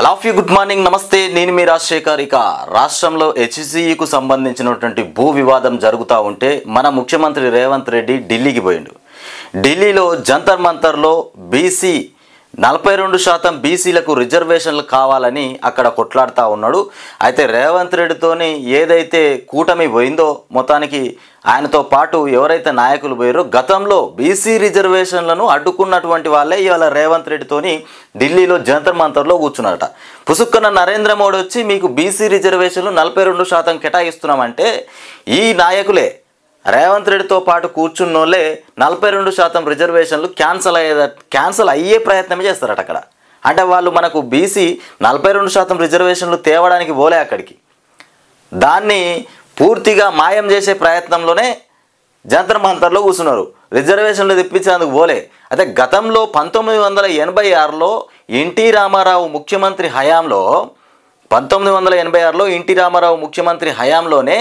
అలాఫీ good morning నమస్తే నేను మీ రాజశేఖర్. ఇక రాష్ట్రంలో హెచ్సిఈకు సంబంధించినటువంటి భూ వివాదం జరుగుతూ ఉంటే మన ముఖ్యమంత్రి రేవంత్ రెడ్డి ఢిల్లీకి పోయిండు. ఢిల్లీలో జంతర్ మంతర్లో 42% బీసీలకు రిజర్వేషన్లు కావాలని అక్కడ కొట్లాడుతూ ఉన్నాడు. అయితే రేవంత్ రెడ్డితోని ఏదైతే కూటమి పోయిందో మొత్తానికి ఆయనతో పాటు ఎవరైతే నాయకులు పోయారో గతంలో బీసీ రిజర్వేషన్లను అడ్డుకున్నటువంటి వాళ్ళే ఇవాళ రేవంత్ రెడ్డితోని ఢిల్లీలో జంతర్ మంతర్లో కూర్చున్నారట. పుసుక్కన నరేంద్ర మోడీ వచ్చి మీకు బీసీ రిజర్వేషన్లు 42% కేటాయిస్తున్నామంటే ఈ నాయకులే రేవంత్ రెడ్డితో పాటు కూర్చున్నోళ్ళే 42% రిజర్వేషన్లు క్యాన్సల్ అయ్యే ప్రయత్నమే చేస్తారట అక్కడ. అంటే వాళ్ళు మనకు బీసీ 42% రిజర్వేషన్లు తేవడానికి పోలే అక్కడికి, దాన్ని పూర్తిగా మాయం చేసే ప్రయత్నంలోనే జంతర్ మంతర్లో కూర్చున్నారు. రిజర్వేషన్లు తెప్పించేందుకు పోలే. అయితే గతంలో 1986లో ఎన్టీ రామారావు ముఖ్యమంత్రి హయాంలో 1986లో ఎన్టీ రామారావు ముఖ్యమంత్రి హయాంలోనే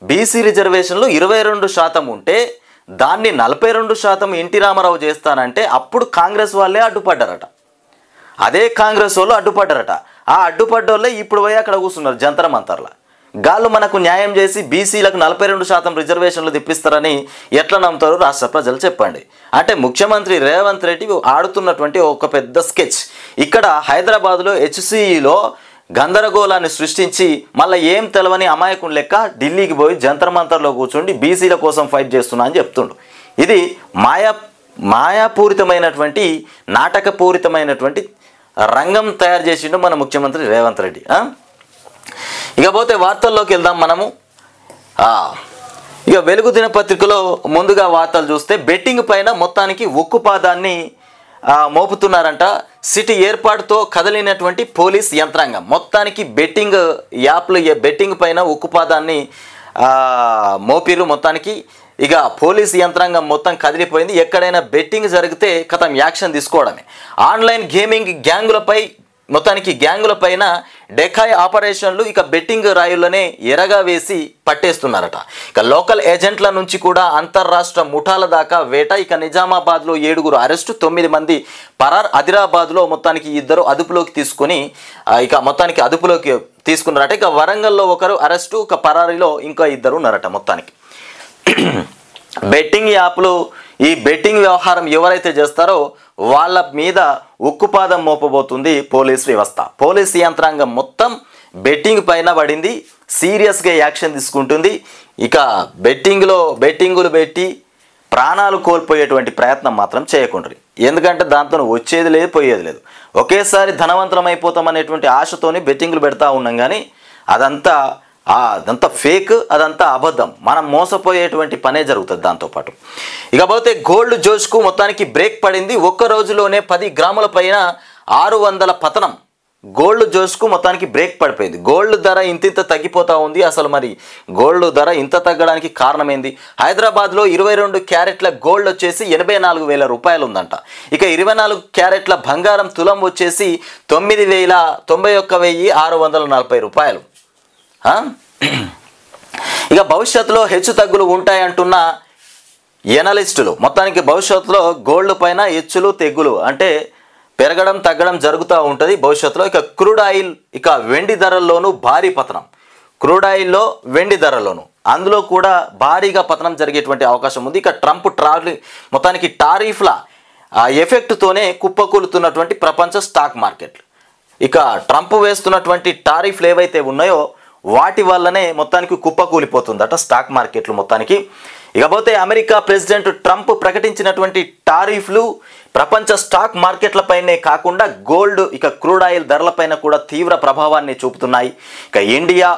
బీసీ రిజర్వేషన్లు 22% ఉంటే దాన్ని 42% ఎన్టీ రామారావు చేస్తానంటే అప్పుడు కాంగ్రెస్ వాళ్ళే అడ్డుపడ్డారట. అదే కాంగ్రెస్ వాళ్ళు అడ్డుపడ్డారట. ఆ అడ్డుపడ్డోళ్ళే ఇప్పుడు పోయి అక్కడ కూర్చున్నారు జంతర్ మంతర్ల. గాళ్ళు మనకు న్యాయం చేసి బీసీలకు 42% రిజర్వేషన్లు తెప్పిస్తారని ఎట్లా నమ్ముతారు రాష్ట్ర ప్రజలు చెప్పండి. అంటే ముఖ్యమంత్రి రేవంత్ రెడ్డి ఆడుతున్నటువంటి ఒక పెద్ద స్కెచ్. ఇక్కడ హైదరాబాద్లో హెచ్సిఈలో గందరగోళాన్ని సృష్టించి మళ్ళీ ఏం తెలవని అమాయకుని లెక్క ఢిల్లీకి పోయి జంతర్ మంతర్లో కూర్చుండి బీసీల కోసం ఫైట్ చేస్తున్నా అని చెప్తుండు. ఇది మాయాపూరితమైనటువంటి నాటకపూరితమైనటువంటి రంగం తయారు చేసిండు మన ముఖ్యమంత్రి రేవంత్ రెడ్డి. ఇకపోతే వార్తల్లోకి వెళ్దాం మనము. ఇక వెలుగు దినపత్రికలో ముందుగా వార్తలు చూస్తే బెట్టింగ్ పైన మొత్తానికి ఉక్కుపాదాన్ని మోపుతున్నారంట. సిటీ ఏర్పాటుతో కదిలినటువంటి పోలీస్ యంత్రాంగం మొత్తానికి బెట్టింగ్ యాప్లు బెట్టింగ్ పైన ఉక్కుపాదాన్ని మోపిరు. మొత్తానికి ఇక పోలీస్ యంత్రాంగం మొత్తం కదిలిపోయింది. ఎక్కడైనా బెట్టింగ్ జరిగితే కథం యాక్షన్ తీసుకోవడమే. ఆన్లైన్ గేమింగ్ గ్యాంగుల పైన డెకాయ్ ఆపరేషన్లు ఇక బెట్టింగ్ రాయుల్లోనే ఎరగా వేసి పట్టేస్తున్నారట. ఇక లోకల్ ఏజెంట్ల నుంచి కూడా అంతర్రాష్ట్ర ముఠాల దాకా వేట. ఇక నిజామాబాద్లో 7 అరెస్టు, 9 మంది పరార్. ఆదిలాబాద్లో మొత్తానికి 2 అదుపులోకి తీసుకున్నారట. ఇక వరంగల్లో 1 అరెస్టు, ఇక పరారీలో ఇంకా 2 ఉన్నారట. మొత్తానికి బెట్టింగ్ యాప్లు ఈ బెట్టింగ్ వ్యవహారం ఎవరైతే చేస్తారో వాళ్ళ మీద ఉక్కుపాదం మోపబోతుంది పోలీస్ వ్యవస్థ. పోలీస్ యంత్రాంగం మొత్తం బెట్టింగ్ పైన పడింది, సీరియస్గా యాక్షన్ తీసుకుంటుంది. ఇక బెట్టింగులు పెట్టి ప్రాణాలు కోల్పోయేటువంటి ప్రయత్నం మాత్రం చేయకుండా, ఎందుకంటే దాంతో వచ్చేది లేదు పోయేది లేదు. ఒకేసారి ధనవంతరం అయిపోతాం అనేటువంటి ఆశతోని బెట్టింగులు పెడతా ఉన్నాం, కానీ అదంతా ఫేక్, అదంతా అబద్ధం. మనం మోసపోయేటువంటి పనే జరుగుతుంది దాంతోపాటు. ఇకపోతే గోల్డ్ జోష్కు మొత్తానికి బ్రేక్ పడింది. ఒక్క రోజులోనే 10 గ్రాముల పైన 600 పతనం. గోల్డ్ జోష్కు మొత్తానికి బ్రేక్ పడిపోయింది. గోల్డ్ ధర ఇంత తగ్గిపోతూ ఉంది. అసలు మరి గోల్డ్ ధర ఇంత తగ్గడానికి కారణం ఏంది? హైదరాబాద్లో 22 క్యారెట్ల గోల్డ్ వచ్చేసి 84,000 రూపాయలు ఉందంట. ఇక 24 క్యారెట్ల బంగారం తులం వచ్చేసి 9,91,640 రూపాయలు. ఇక భవిష్యత్తులో హెచ్చు తగ్గులు ఉంటాయంటున్న ఎనలిస్టులు. మొత్తానికి భవిష్యత్తులో గోల్డ్ పైన హెచ్చులు తెగ్గులు అంటే పెరగడం తగ్గడం జరుగుతూ ఉంటుంది భవిష్యత్తులో. ఇక క్రూడ్ ఆయిల్ ఇక వెండి ధరల్లోనూ భారీ పతనం. క్రూడ్ ఆయిల్లో వెండి ధరల్లోనూ అందులో కూడా భారీగా పతనం జరిగేటువంటి అవకాశం ఉంది. ఇక ట్రంప్ మొత్తానికి టారిఫ్ల ఎఫెక్ట్తోనే కుప్పకూలుతున్నటువంటి ప్రపంచ స్టాక్ మార్కెట్లు. ఇక ట్రంప్ వేస్తున్నటువంటి టారిఫ్లు ఏవైతే ఉన్నాయో వాటి వల్లనే మొత్తానికి కుప్పకూలిపోతుందట స్టాక్ మార్కెట్లు మొత్తానికి. ఇకపోతే అమెరికా ప్రెసిడెంట్ ట్రంప్ ప్రకటించినటువంటి టారిఫ్లు ప్రపంచ స్టాక్ మార్కెట్లపైనే కాకుండా గోల్డ్ ఇక క్రూడ్ ఆయిల్ ధరలపైన కూడా తీవ్ర ప్రభావాన్ని చూపుతున్నాయి. ఇక ఇండియా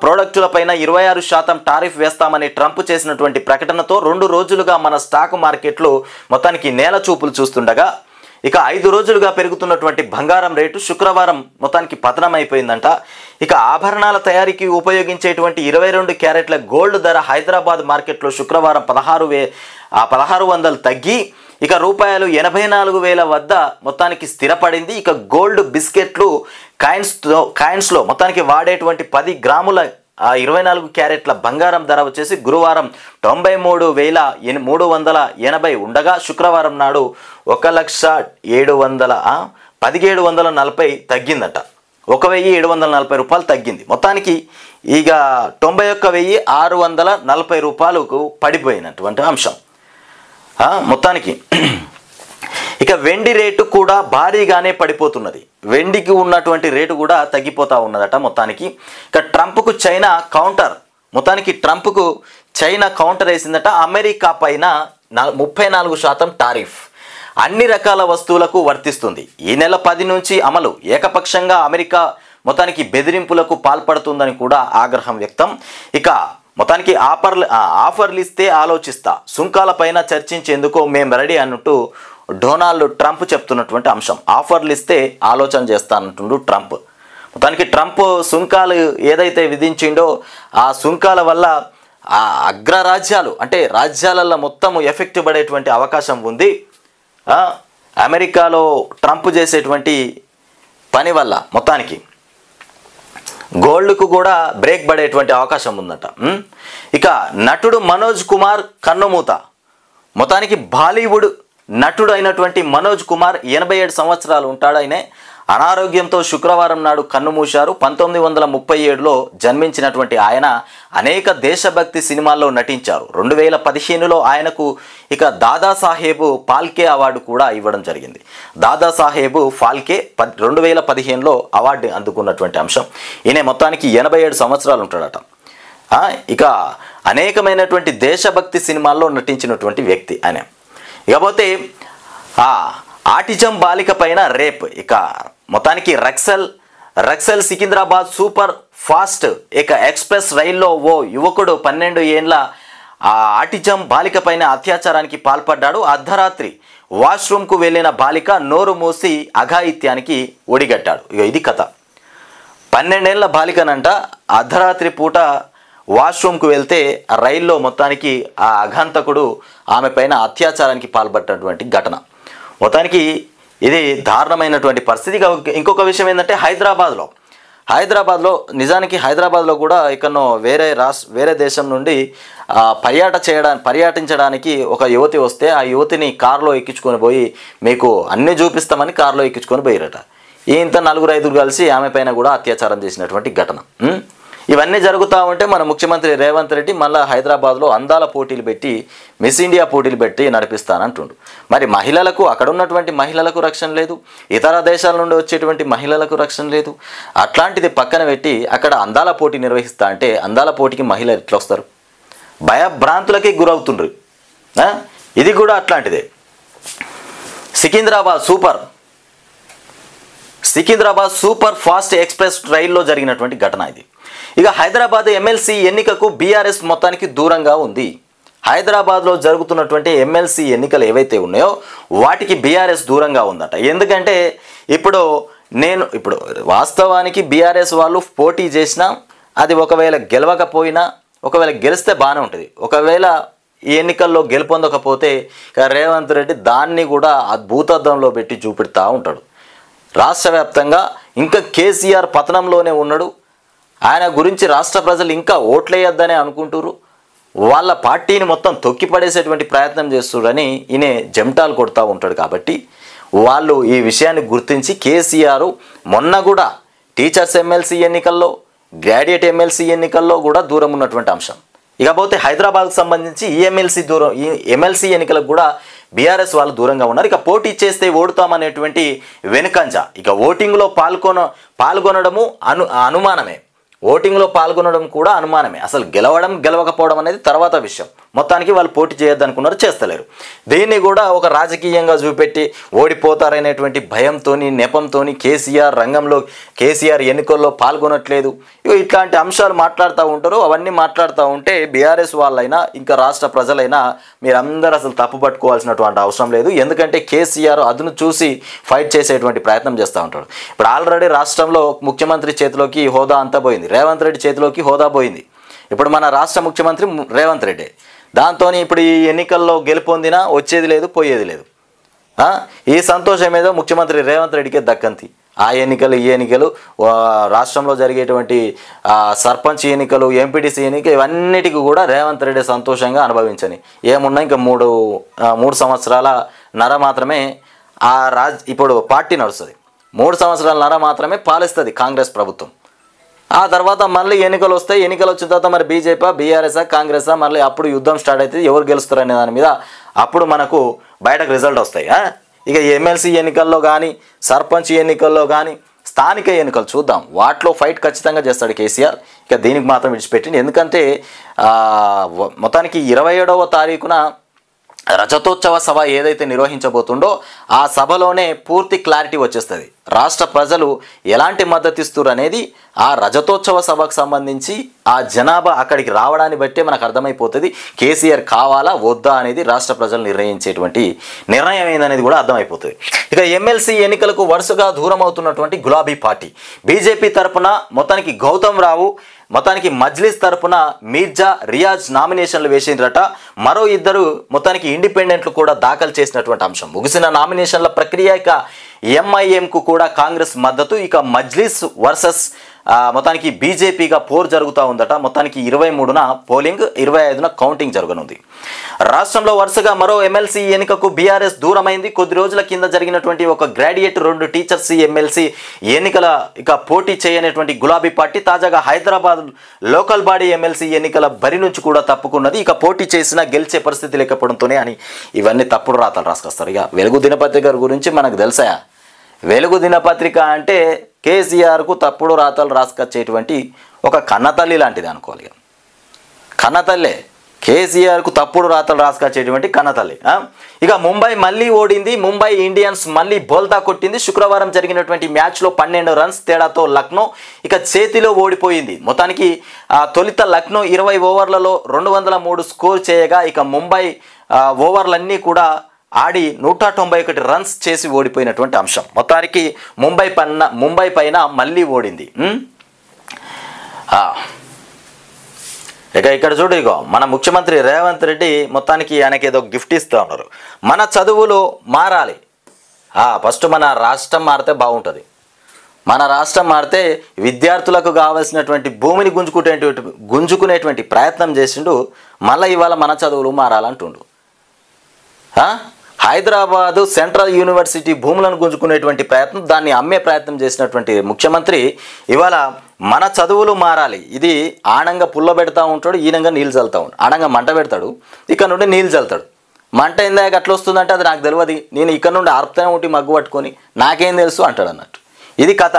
ప్రోడక్టులపైన 26% టారిఫ్ వేస్తామని ట్రంప్ చేసినటువంటి ప్రకటనతో 2 రోజులుగా మన స్టాక్ మార్కెట్లు మొత్తానికి నేల చూపులు చూస్తుండగా, ఇక 5 రోజులుగా పెరుగుతున్నటువంటి బంగారం రేటు శుక్రవారం మొత్తానికి పతనం అయిపోయిందంట. ఇక ఆభరణాల తయారీకి ఉపయోగించేటువంటి 22 క్యారెట్ల గోల్డ్ ధర హైదరాబాద్ మార్కెట్లో శుక్రవారం 1600 తగ్గి ఇక రూపాయలు 84,000 వద్ద మొత్తానికి స్థిరపడింది. ఇక గోల్డ్ బిస్కెట్లు కాయిన్స్లో మొత్తానికి వాడేటువంటి 10 గ్రాముల 24 క్యారెట్ల బంగారం ధర వచ్చేసి గురువారం 93,380 ఉండగా శుక్రవారం నాడు 1,1740 తగ్గిందట. 1,740 తగ్గింది. మొత్తానికి ఇక 91,640 రూపాయలకు పడిపోయినటువంటి అంశం. మొత్తానికి ఇక వెండి రేటు కూడా భారీగానే పడిపోతున్నది. వెండికి ఉన్నటువంటి రేటు కూడా తగ్గిపోతూ ఉన్నదట. మొత్తానికి ఇక ట్రంప్కు చైనా కౌంటర్, మొత్తానికి ట్రంప్కు చైనా కౌంటర్ వేసిందట. అమెరికా పైన 34% టారిఫ్ అన్ని రకాల వస్తువులకు వర్తిస్తుంది. ఈ నెల 10 నుంచి అమలు. ఏకపక్షంగా అమెరికా మొత్తానికి బెదిరింపులకు పాల్పడుతుందని కూడా ఆగ్రహం వ్యక్తం. ఇక మొత్తానికి ఆఫర్లు ఇస్తే ఆలోచిస్తా, సుంకాలపైన చర్చించేందుకు మేము రెడీ అన్నట్టు డొనాల్డ్ ట్రంప్ చెప్తున్నటువంటి అంశం. ఆఫర్లు ఇస్తే ఆలోచన చేస్తానంటుండు ట్రంప్. మొత్తానికి ట్రంప్ సుంకాలు ఏదైతే విధించిండో ఆ సుంకాల వల్ల ఆ అగ్రరాజ్యాలు అంటే రాజ్యాలలో మొత్తం ఎఫెక్ట్ పడేటువంటి అవకాశం ఉంది. అమెరికాలో ట్రంప్ చేసేటువంటి పని వల్ల మొత్తానికి గోల్డ్కు కూడా బ్రేక్ పడేటువంటి అవకాశం ఉందట. ఇక నటుడు మనోజ్ కుమార్ కన్నుమూత. మొత్తానికి బాలీవుడ్ నటుడు అయినటువంటి మనోజ్ కుమార్ 87 సంవత్సరాలు ఉంటాడు. ఆయన అనారోగ్యంతో శుక్రవారం నాడు కన్నుమూశారు. 1937లో జన్మించినటువంటి ఆయన అనేక దేశభక్తి సినిమాల్లో నటించారు. 2015లో ఆయనకు ఇక దాదాసాహెబ్ ఫాల్కే అవార్డు కూడా ఇవ్వడం జరిగింది. దాదాసాహెబ్ ఫాల్కే 2015లో అవార్డు అందుకున్నటువంటి అంశం. ఈయన మొత్తానికి 87 సంవత్సరాలు ఉంటాడట. ఇక అనేకమైనటువంటి దేశభక్తి సినిమాల్లో నటించినటువంటి వ్యక్తి ఆయన. ఇకపోతే ఆటిజం బాలిక పైన రేప్. ఇక మొత్తానికి రక్సల్ సికింద్రాబాద్ సూపర్ ఫాస్ట్ ఇక ఎక్స్ప్రెస్ రైల్లో ఓ యువకుడు 12 ఏండ్ల ఆటిజం బాలిక పైన అత్యాచారానికి పాల్పడ్డాడు. అర్ధరాత్రి వాష్రూమ్కు వెళ్ళిన బాలిక నోరు మూసి అఘాయిత్యానికి ఒడిగట్టాడు. ఇక ఇది కథ. 12 ఏళ్ల బాలికనంట అర్ధరాత్రి పూట వాష్రూమ్కు వెళ్తే రైల్లో మొత్తానికి ఆ అఘాంతకుడు ఆమె పైన అత్యాచారానికి పాల్పడినటువంటి ఘటన. మొత్తానికి ఇది దారుణమైనటువంటి పరిస్థితి. ఇంకొక విషయం ఏంటంటే హైదరాబాద్లో నిజానికి హైదరాబాద్లో కూడా ఇకనో వేరే దేశం నుండి పర్యటించడానికి ఒక యువతి వస్తే ఆ యువతిని కారులో ఎక్కించుకొని పోయి మీకు అన్నీ చూపిస్తామని కారులో ఎక్కించుకొని పోయిరట. ఇంత 4-5 కలిసి ఆమె పైన కూడా అత్యాచారం చేసినటువంటి ఘటన. ఇవన్నీ జరుగుతూ ఉంటే మన ముఖ్యమంత్రి రేవంత్ రెడ్డి మళ్ళీ హైదరాబాద్లో అందాల పోటీలు పెట్టి మిస్ ఇండియా పోటీలు పెట్టి నడిపిస్తానంటుండు. మరి మహిళలకు అక్కడ ఉన్నటువంటి మహిళలకు రక్షణ లేదు, ఇతర దేశాల నుండి వచ్చేటువంటి మహిళలకు రక్షణ లేదు. అట్లాంటిది పక్కన పెట్టి అక్కడ అందాల పోటీ నిర్వహిస్తా అంటే అందాల పోటీకి మహిళలు ఎట్లా వస్తారు? భయభ్రాంతులకి గురవుతుండ్రు. ఇది కూడా అట్లాంటిదే. సికింద్రాబాద్ సూపర్ ఫాస్ట్ ఎక్స్ప్రెస్ రైల్లో జరిగినటువంటి ఘటన ఇది. ఇక హైదరాబాద్ ఎమ్మెల్సీ ఎన్నికకు బీఆర్ఎస్ మొత్తానికి దూరంగా ఉంది. హైదరాబాద్లో జరుగుతున్నటువంటి ఎమ్మెల్సీ ఎన్నికలు ఏవైతే ఉన్నాయో వాటికి బీఆర్ఎస్ దూరంగా ఉందట. ఎందుకంటే ఇప్పుడు వాస్తవానికి బీఆర్ఎస్ వాళ్ళు పోటీ చేసినా అది ఒకవేళ గెలవకపోయినా, ఒకవేళ గెలిస్తే బాగానే ఉంటుంది. ఒకవేళ ఈ ఎన్నికల్లో గెలుపొందకపోతే రేవంత్ రెడ్డి దాన్ని కూడా భూతద్దంలో పెట్టి చూపెడతా ఉంటాడు. రాష్ట్ర వ్యాప్తంగా ఇంకా కేసీఆర్ పతనంలోనే ఉన్నాడు. ఆయన గురించి రాష్ట్ర ప్రజలు ఇంకా ఓట్లేయొద్దనే అనుకుంటున్నారు. వాళ్ళ పార్టీని మొత్తం తొక్కిపడేసేటువంటి ప్రయత్నం చేస్తున్నారని ఈయన జంటాలు కొడుతూ ఉంటాడు. కాబట్టి వాళ్ళు ఈ విషయాన్ని గుర్తించి కేసీఆర్ మొన్న కూడా టీచర్స్ ఎమ్మెల్సీ ఎన్నికల్లో, గ్రాడ్యుయేట్ ఎమ్మెల్సీ ఎన్నికల్లో కూడా దూరం ఉన్నటువంటి అంశం. ఇకపోతే హైదరాబాద్కు సంబంధించి ఈ ఎమ్మెల్సీ ఎన్నికలకు కూడా బీఆర్ఎస్ వాళ్ళు దూరంగా ఉన్నారు. ఇక పోటీ చేస్తే ఓడుతామనేటువంటి వెనుకంజ. ఇక ఓటింగ్లో పాల్గొనడము అనుమానమే. ఓటింగ్లో పాల్గొనడం కూడా అనుమానమే. అసలు గెలవకపోవడం అనేది తర్వాత విషయం. మొత్తానికి వాళ్ళు పోటీ చేయొద్దనుకున్నారు, చేస్తలేరు. దీన్ని కూడా ఒక రాజకీయంగా చూపెట్టి ఓడిపోతారనేటువంటి భయంతో, నెపంతో కేసీఆర్ ఎన్నికల్లో పాల్గొనట్లేదు. ఇట్లాంటి అంశాలు మాట్లాడుతూ ఉంటారు. అవన్నీ మాట్లాడుతూ ఉంటే బీఆర్ఎస్ వాళ్ళైనా ఇంకా రాష్ట్ర ప్రజలైనా మీరందరూ అసలు తప్పు పట్టుకోవాల్సినటువంటి అవసరం లేదు. ఎందుకంటే కేసీఆర్ అదును చూసి ఫైట్ చేసేటువంటి ప్రయత్నం చేస్తూ ఉంటాడు. ఇప్పుడు ఆల్రెడీ రాష్ట్రంలో ముఖ్యమంత్రి చేతిలోకి హోదా అంతా పోయింది, రేవంత్ రెడ్డి చేతిలోకి హోదా పోయింది. ఇప్పుడు మన రాష్ట్ర ముఖ్యమంత్రి రేవంత్ రెడ్డి. దాంతో ఇప్పుడు ఈ ఎన్నికల్లో గెలుపొందినా వచ్చేది లేదు, పోయేది లేదు. ఈ సంతోషం ఏదో ముఖ్యమంత్రి రేవంత్ రెడ్డికే దక్కంతి. ఆ ఎన్నికలు, ఈ ఎన్నికలు, రాష్ట్రంలో జరిగేటువంటి సర్పంచ్ ఎన్నికలు, ఎంపీటీసీ ఎన్నికలు, ఇవన్నిటికీ కూడా రేవంత్ రెడ్డి సంతోషంగా అనుభవించని. ఏమున్నా ఇంకా మూడు సంవత్సరాల నర మాత్రమే ఇప్పుడు పార్టీ నడుస్తుంది. 3 సంవత్సరాలన్నర మాత్రమే పాలిస్తుంది కాంగ్రెస్ ప్రభుత్వం. ఆ తర్వాత మళ్ళీ ఎన్నికలు వస్తాయి. ఎన్నికలు వచ్చిన తర్వాత మరి బీజేపీ, బీఆర్ఎస్, కాంగ్రెస్ మళ్ళీ అప్పుడు యుద్ధం స్టార్ట్ అవుతుంది. ఎవరు గెలుస్తారు అనే దాని మీద అప్పుడు మనకు బయటకు రిజల్ట్ వస్తాయి. ఇక ఎమ్మెల్సీ ఎన్నికల్లో కానీ, సర్పంచ్ ఎన్నికల్లో కానీ, స్థానిక ఎన్నికలు చూద్దాం. వాటిలో ఫైట్ ఖచ్చితంగా చేస్తాడు కేసీఆర్. ఇక దీనికి మాత్రం విడిచిపెట్టింది. ఎందుకంటే మొత్తానికి 27వ తారీఖున రజతోత్సవ సభ ఏదైతే నిర్వహించబోతుండో ఆ సభలోనే పూర్తి క్లారిటీ వచ్చేస్తుంది. రాష్ట్ర ప్రజలు ఎలాంటి మద్దతు ఇస్తారు అనేది ఆ రజతోత్సవ సభకు సంబంధించి ఆ జనాభా అక్కడికి రావడాన్ని బట్టే మనకు అర్థమైపోతుంది. కేసీఆర్ కావాలా వద్దా అనేది రాష్ట్ర ప్రజలు నిర్ణయించేటువంటి నిర్ణయం ఏందనేది కూడా అర్థమైపోతుంది. ఇక ఎమ్మెల్సీ ఎన్నికలకు వరుసగా దూరం అవుతున్నటువంటి గులాబీ పార్టీ బీజేపీ తరఫున మొత్తానికి గౌతమ్ రావు, మొత్తానికి మజ్లిస్ తరఫున మీర్జా, రియాజ్ నామినేషన్లు వేసిండ్రట. మరో 2 మొత్తానికి ఇండిపెండెంట్లు కూడా దాఖలు చేసినటువంటి అంశం. ముగిసిన నామినేషన్ల ప్రక్రియ. ఇక ఎంఐఎంకు కూడా కాంగ్రెస్ మద్దతు. ఇక మజ్లిస్ వర్సెస్ మొత్తానికి బీజేపీగా పోరు జరుగుతూ ఉందట. మొత్తానికి 23న పోలింగ్, 25న కౌంటింగ్ జరగనుంది. రాష్ట్రంలో వరుసగా మరో ఎమ్మెల్సీ ఎన్నికకు బీఆర్ఎస్ దూరమైంది. కొద్ది రోజుల కింద జరిగినటువంటి ఒక గ్రాడ్యుయేట్, 2 టీచర్స్ ఎమ్మెల్సీ ఎన్నికల ఇక పోటీ చేయనటువంటి గులాబీ పార్టీ తాజాగా హైదరాబాద్ లోకల్ బాడీ ఎమ్మెల్సీ ఎన్నికల బరి నుంచి కూడా తప్పుకున్నది. ఇక పోటీ చేసినా గెలిచే పరిస్థితి లేకపోవడంతోనే అని ఇవన్నీ తప్పుడు రాతలు రాసుకొస్తారు. ఇక వెలుగు దినపత్రిక గురించి మనకు తెలుసా? వెలుగు దినపత్రిక అంటే కేసీఆర్కు తప్పుడు రాతలు రాసుకొచ్చేటువంటి ఒక కన్నతల్లి లాంటిది అనుకోవాలి. కన్నతల్లే కేసీఆర్కు తప్పుడు రాతలు రాసుకొచ్చేటువంటి కన్నతల్లి. ఇక ముంబై మళ్ళీ ఓడింది. ముంబై ఇండియన్స్ మళ్ళీ బోల్తా కొట్టింది. శుక్రవారం జరిగినటువంటి మ్యాచ్లో 12 రన్స్ తేడాతో లక్నో ఇక చేతిలో ఓడిపోయింది. మొత్తానికి తొలిత లక్నో 20 ఓవర్లలో 203 స్కోర్ చేయగా ఇక ముంబై ఓవర్లన్నీ కూడా ఆడి 191 రన్స్ చేసి ఓడిపోయినటువంటి అంశం. మొత్తానికి ముంబై పైన మళ్ళీ ఓడింది. ఇక ఇక్కడ చూడు, ఇగో మన ముఖ్యమంత్రి రేవంత్ రెడ్డి మొత్తానికి ఆయనకి ఏదో గిఫ్ట్ ఇస్తూ ఉన్నారు. మన చదువులు మారాలి. ఫస్ట్ మన రాష్ట్రం మారితే బాగుంటుంది. మన రాష్ట్రం మారితే విద్యార్థులకు కావాల్సినటువంటి భూమిని గుంజుకునేటువంటి ప్రయత్నం చేసిండు. మళ్ళీ ఇవాళ మన చదువులు మారాలంటుండు. హైదరాబాదు సెంట్రల్ యూనివర్సిటీ భూములను గుంజుకునేటువంటి ప్రయత్నం, దాన్ని అమ్మే ప్రయత్నం చేసినటువంటి ముఖ్యమంత్రి ఇవాళ మన చదువులు మారాలి. ఇది ఆనంగా పుల్ల పెడతా ఉంటాడు, ఈనంగా నీళ్ళు చల్లుతూ ఉంటాడు. ఆనంగా మంట పెడతాడు, ఇక్కడ నుండి నీళ్ళు చల్లుతాడు. మంట ఏందాక అట్లా వస్తుందంటే అది నాకు తెలియదు, నేను ఇక్కడ నుండి ఆర్పుతూనే ఉంటే మగ్గు పట్టుకొని నాకేం తెలుసు అంటాడు అన్నట్టు. ఇది కథ.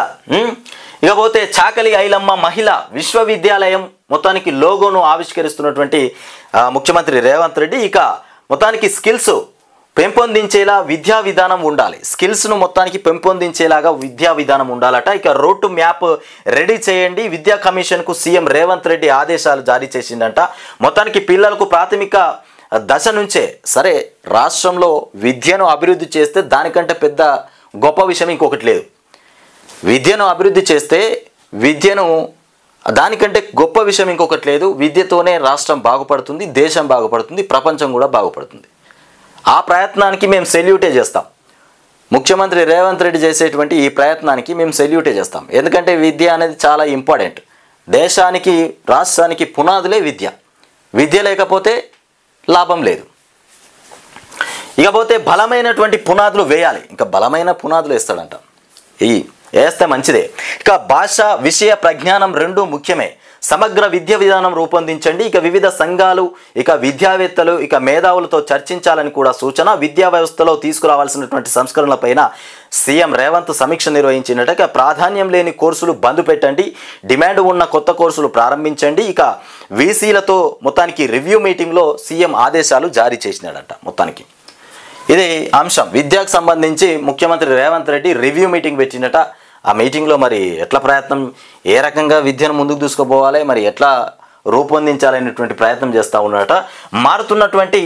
ఇకపోతే చాకలి ఐలమ్మ మహిళా విశ్వవిద్యాలయం మొత్తానికి లోగోను ఆవిష్కరిస్తున్నటువంటి ముఖ్యమంత్రి రేవంత్ రెడ్డి. ఇక మొత్తానికి స్కిల్స్ పెంపొందించేలా విద్యా విధానం ఉండాలి. స్కిల్స్ను మొత్తానికి పెంపొందించేలాగా విద్యా విధానం ఉండాలట. ఇక రోడ్ మ్యాప్ రెడీ చేయండి. విద్యా కమిషన్కు సీఎం రేవంత్ రెడ్డి ఆదేశాలు జారీ చేసిందంట. మొత్తానికి పిల్లలకు ప్రాథమిక దశ నుంచే సరే రాష్ట్రంలో విద్యను అభివృద్ధి చేస్తే దానికంటే పెద్ద గొప్ప విషయం ఇంకొకటి లేదు. విద్యను అభివృద్ధి చేస్తే దానికంటే గొప్ప విషయం ఇంకొకటి లేదు. విద్యతోనే రాష్ట్రం బాగుపడుతుంది, దేశం బాగుపడుతుంది, ప్రపంచం కూడా బాగుపడుతుంది. ఆ ప్రయత్నానికి మేము సెల్యూటే చేస్తాం. ముఖ్యమంత్రి రేవంత్ రెడ్డి చేసేటువంటి ఈ ప్రయత్నానికి మేము సెల్యూటే చేస్తాం. ఎందుకంటే విద్య అనేది చాలా ఇంపార్టెంట్. దేశానికి, రాష్ట్రానికి పునాదులే విద్య. విద్య లేకపోతే లాభం లేదు. ఇకపోతే బలమైనటువంటి పునాదులు వేయాలి. ఇంకా బలమైన పునాదులు వేస్తాడంట. వేస్తే మంచిదే. ఇక భాష, విషయ ప్రజ్ఞానం 2 ముఖ్యమే. సమగ్ర విద్య విధానం రూపొందించండి. ఇక వివిధ సంఘాలు, ఇక విద్యావేత్తలు, ఇక మేధావులతో చర్చించాలని కూడా సూచన. విద్యా వ్యవస్థలో తీసుకురావాల్సినటువంటి సంస్కరణలపైన సీఎం రేవంత్ సమీక్ష నిర్వహించినట్టు. ఇక ప్రాధాన్యం లేని కోర్సులు బంద్ పెట్టండి, డిమాండ్ ఉన్న కొత్త కోర్సులు ప్రారంభించండి. ఇక వీసీలతో మొత్తానికి రివ్యూ మీటింగ్లో సీఎం ఆదేశాలు జారీ చేసినాడట. మొత్తానికి ఇది అంశం. విద్యకు సంబంధించి ముఖ్యమంత్రి రేవంత్ రెడ్డి రివ్యూ మీటింగ్ పెట్టినట. ఆ మీటింగ్లో మరి ఎట్లా ప్రయత్నం, ఏ రకంగా విద్యను ముందుకు తీసుకుపోవాలి, మరి ఎట్లా రూపొందించాలనేటువంటి ప్రయత్నం చేస్తూ ఉన్నాడట. మారుతున్నటువంటి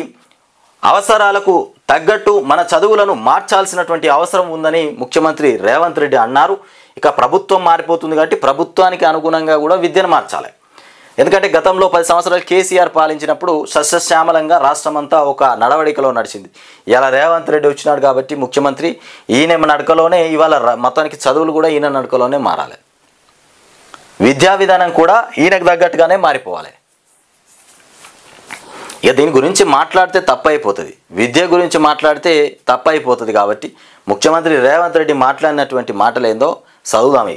అవసరాలకు తగ్గట్టు మన చదువులను మార్చాల్సినటువంటి అవసరం ఉందని ముఖ్యమంత్రి రేవంత్ రెడ్డి అన్నారు. ఇక ప్రభుత్వం మారిపోతుంది కాబట్టి ప్రభుత్వానికి అనుగుణంగా కూడా విద్యను మార్చాలి. ఎందుకంటే గతంలో 10 సంవత్సరాలు కేసీఆర్ పాలించినప్పుడు సస్యశ్యామలంగా రాష్ట్రం అంతా ఒక నడవడికలో నడిచింది. ఇలా రేవంత్ రెడ్డి వచ్చినాడు కాబట్టి ముఖ్యమంత్రి ఈయన నడకలోనే ఇవాళ మొత్తానికి చదువులు కూడా ఈయన నడకలోనే మారాలి. విద్యా విధానం కూడా ఈయనకు తగ్గట్టుగానే మారిపోవాలి. ఇక దీని గురించి మాట్లాడితే తప్పైపోతుంది, విద్య గురించి మాట్లాడితే తప్పైపోతుంది. కాబట్టి ముఖ్యమంత్రి రేవంత్ రెడ్డి మాట్లాడినటువంటి మాటలు ఏందో చదువుదాం.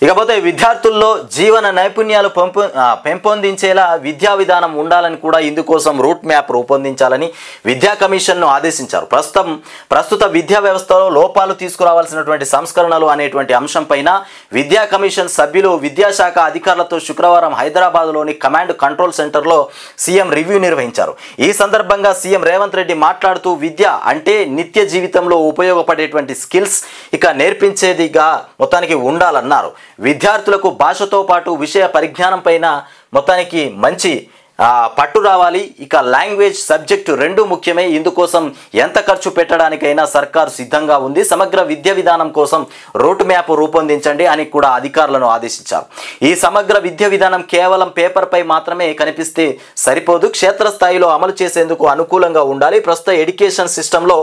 ఇకపోతే విద్యార్థుల్లో జీవన నైపుణ్యాలు పెంపొందించేలా విద్యా విధానం ఉండాలని కూడా ఇందుకోసం రూట్ మ్యాప్ రూపొందించాలని విద్యా కమిషన్ను ఆదేశించారు. ప్రస్తుత విద్యా వ్యవస్థలో లోపాలు తీసుకురావాల్సినటువంటి సంస్కరణలు అనేటువంటి అంశంపైన విద్యా కమిషన్ సభ్యులు విద్యాశాఖ అధికారులతో శుక్రవారం హైదరాబాద్లోని కమాండ్ కంట్రోల్ సెంటర్లో సీఎం రివ్యూ నిర్వహించారు. ఈ సందర్భంగా సీఎం రేవంత్ రెడ్డి మాట్లాడుతూ విద్య అంటే నిత్య జీవితంలో ఉపయోగపడేటువంటి స్కిల్స్ ఇక నేర్పించేదిగా మొత్తానికి ఉండాలన్నారు. విద్యార్థులకు భాషతో పాటు విషయ పరిజ్ఞానం పైన మొత్తానికి మంచి పట్టు రావాలి. ఇక లాంగ్వేజ్ సబ్జెక్టు రెండు ముఖ్యమే. ఇందుకోసం ఎంత ఖర్చు పెట్టడానికైనా సర్కారు సిద్ధంగా ఉంది. సమగ్ర విద్యా విధానం కోసం రూట్ మ్యాప్ రూపొందించండి అని కూడా అధికారులను ఆదేశించారు. ఈ సమగ్ర విద్యా విధానం కేవలం పేపర్పై మాత్రమే కనిపిస్తే సరిపోదు, క్షేత్రస్థాయిలో అమలు చేసేందుకు అనుకూలంగా ఉండాలి. ప్రస్తుత ఎడ్యుకేషన్ సిస్టంలో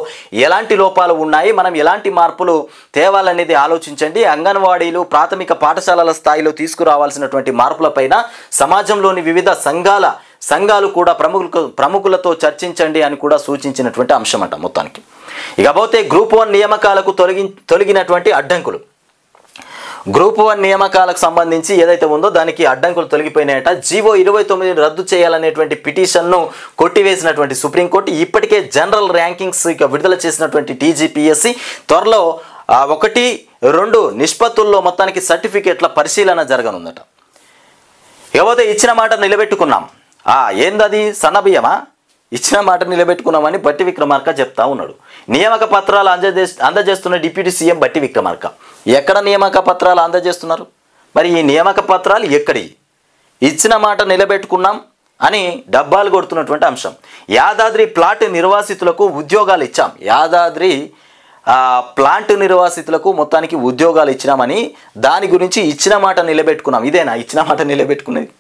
ఎలాంటి లోపాలు ఉన్నాయి, మనం ఎలాంటి మార్పులు తేవాలనేది ఆలోచించండి. అంగన్వాడీలు, ప్రాథమిక పాఠశాలల స్థాయిలో తీసుకురావాల్సినటువంటి మార్పులపైన సమాజంలోని వివిధ సంఘాలు కూడా ప్రముఖులతో చర్చించండి అని కూడా సూచించినటువంటి అంశం అంట మొత్తానికి. ఇకపోతే గ్రూప్ 1 నియామకాలకు తొలగినటువంటి అడ్డంకులు. గ్రూప్ 1 నియామకాలకు సంబంధించి ఏదైతే ఉందో దానికి అడ్డంకులు తొలగిపోయినాయట. జీవో 29 రద్దు చేయాలనేటువంటి పిటిషన్ను కొట్టివేసినటువంటి సుప్రీంకోర్టు ఇప్పటికే జనరల్ ర్యాంకింగ్స్ ఇక విడుదల చేసినటువంటి టీజీపీఎస్సీ త్వరలో 1-2 నిష్పత్తుల్లో మొత్తానికి సర్టిఫికేట్ల పరిశీలన జరగనుందట. ఇకపోతే ఇచ్చిన మాట నిలబెట్టుకున్నాం. ఏందది సన్నబియ్యమా? ఇచ్చిన మాట నిలబెట్టుకున్నామని బట్టి విక్రమార్క చెప్తా ఉన్నాడు. నియామక పత్రాలు అందజేస్తున్న డిప్యూటీ సీఎం బట్టి విక్రమార్క ఎక్కడ నియామక పత్రాలు అందజేస్తున్నారు? మరి ఈ నియామక పత్రాలు ఎక్కడి? ఇచ్చిన మాట నిలబెట్టుకున్నాం అని డబ్బాలు కొడుతున్నటువంటి అంశం. యాదాద్రి ప్లాట్ నిర్వాసితులకు ఉద్యోగాలు ఇచ్చాం. యాదాద్రి ప్లాంట్ నిర్వాసితులకు మొత్తానికి ఉద్యోగాలు ఇచ్చినామని దాని గురించి ఇచ్చిన మాట నిలబెట్టుకున్నాం. ఇదేనా ఇచ్చిన మాట నిలబెట్టుకునేది?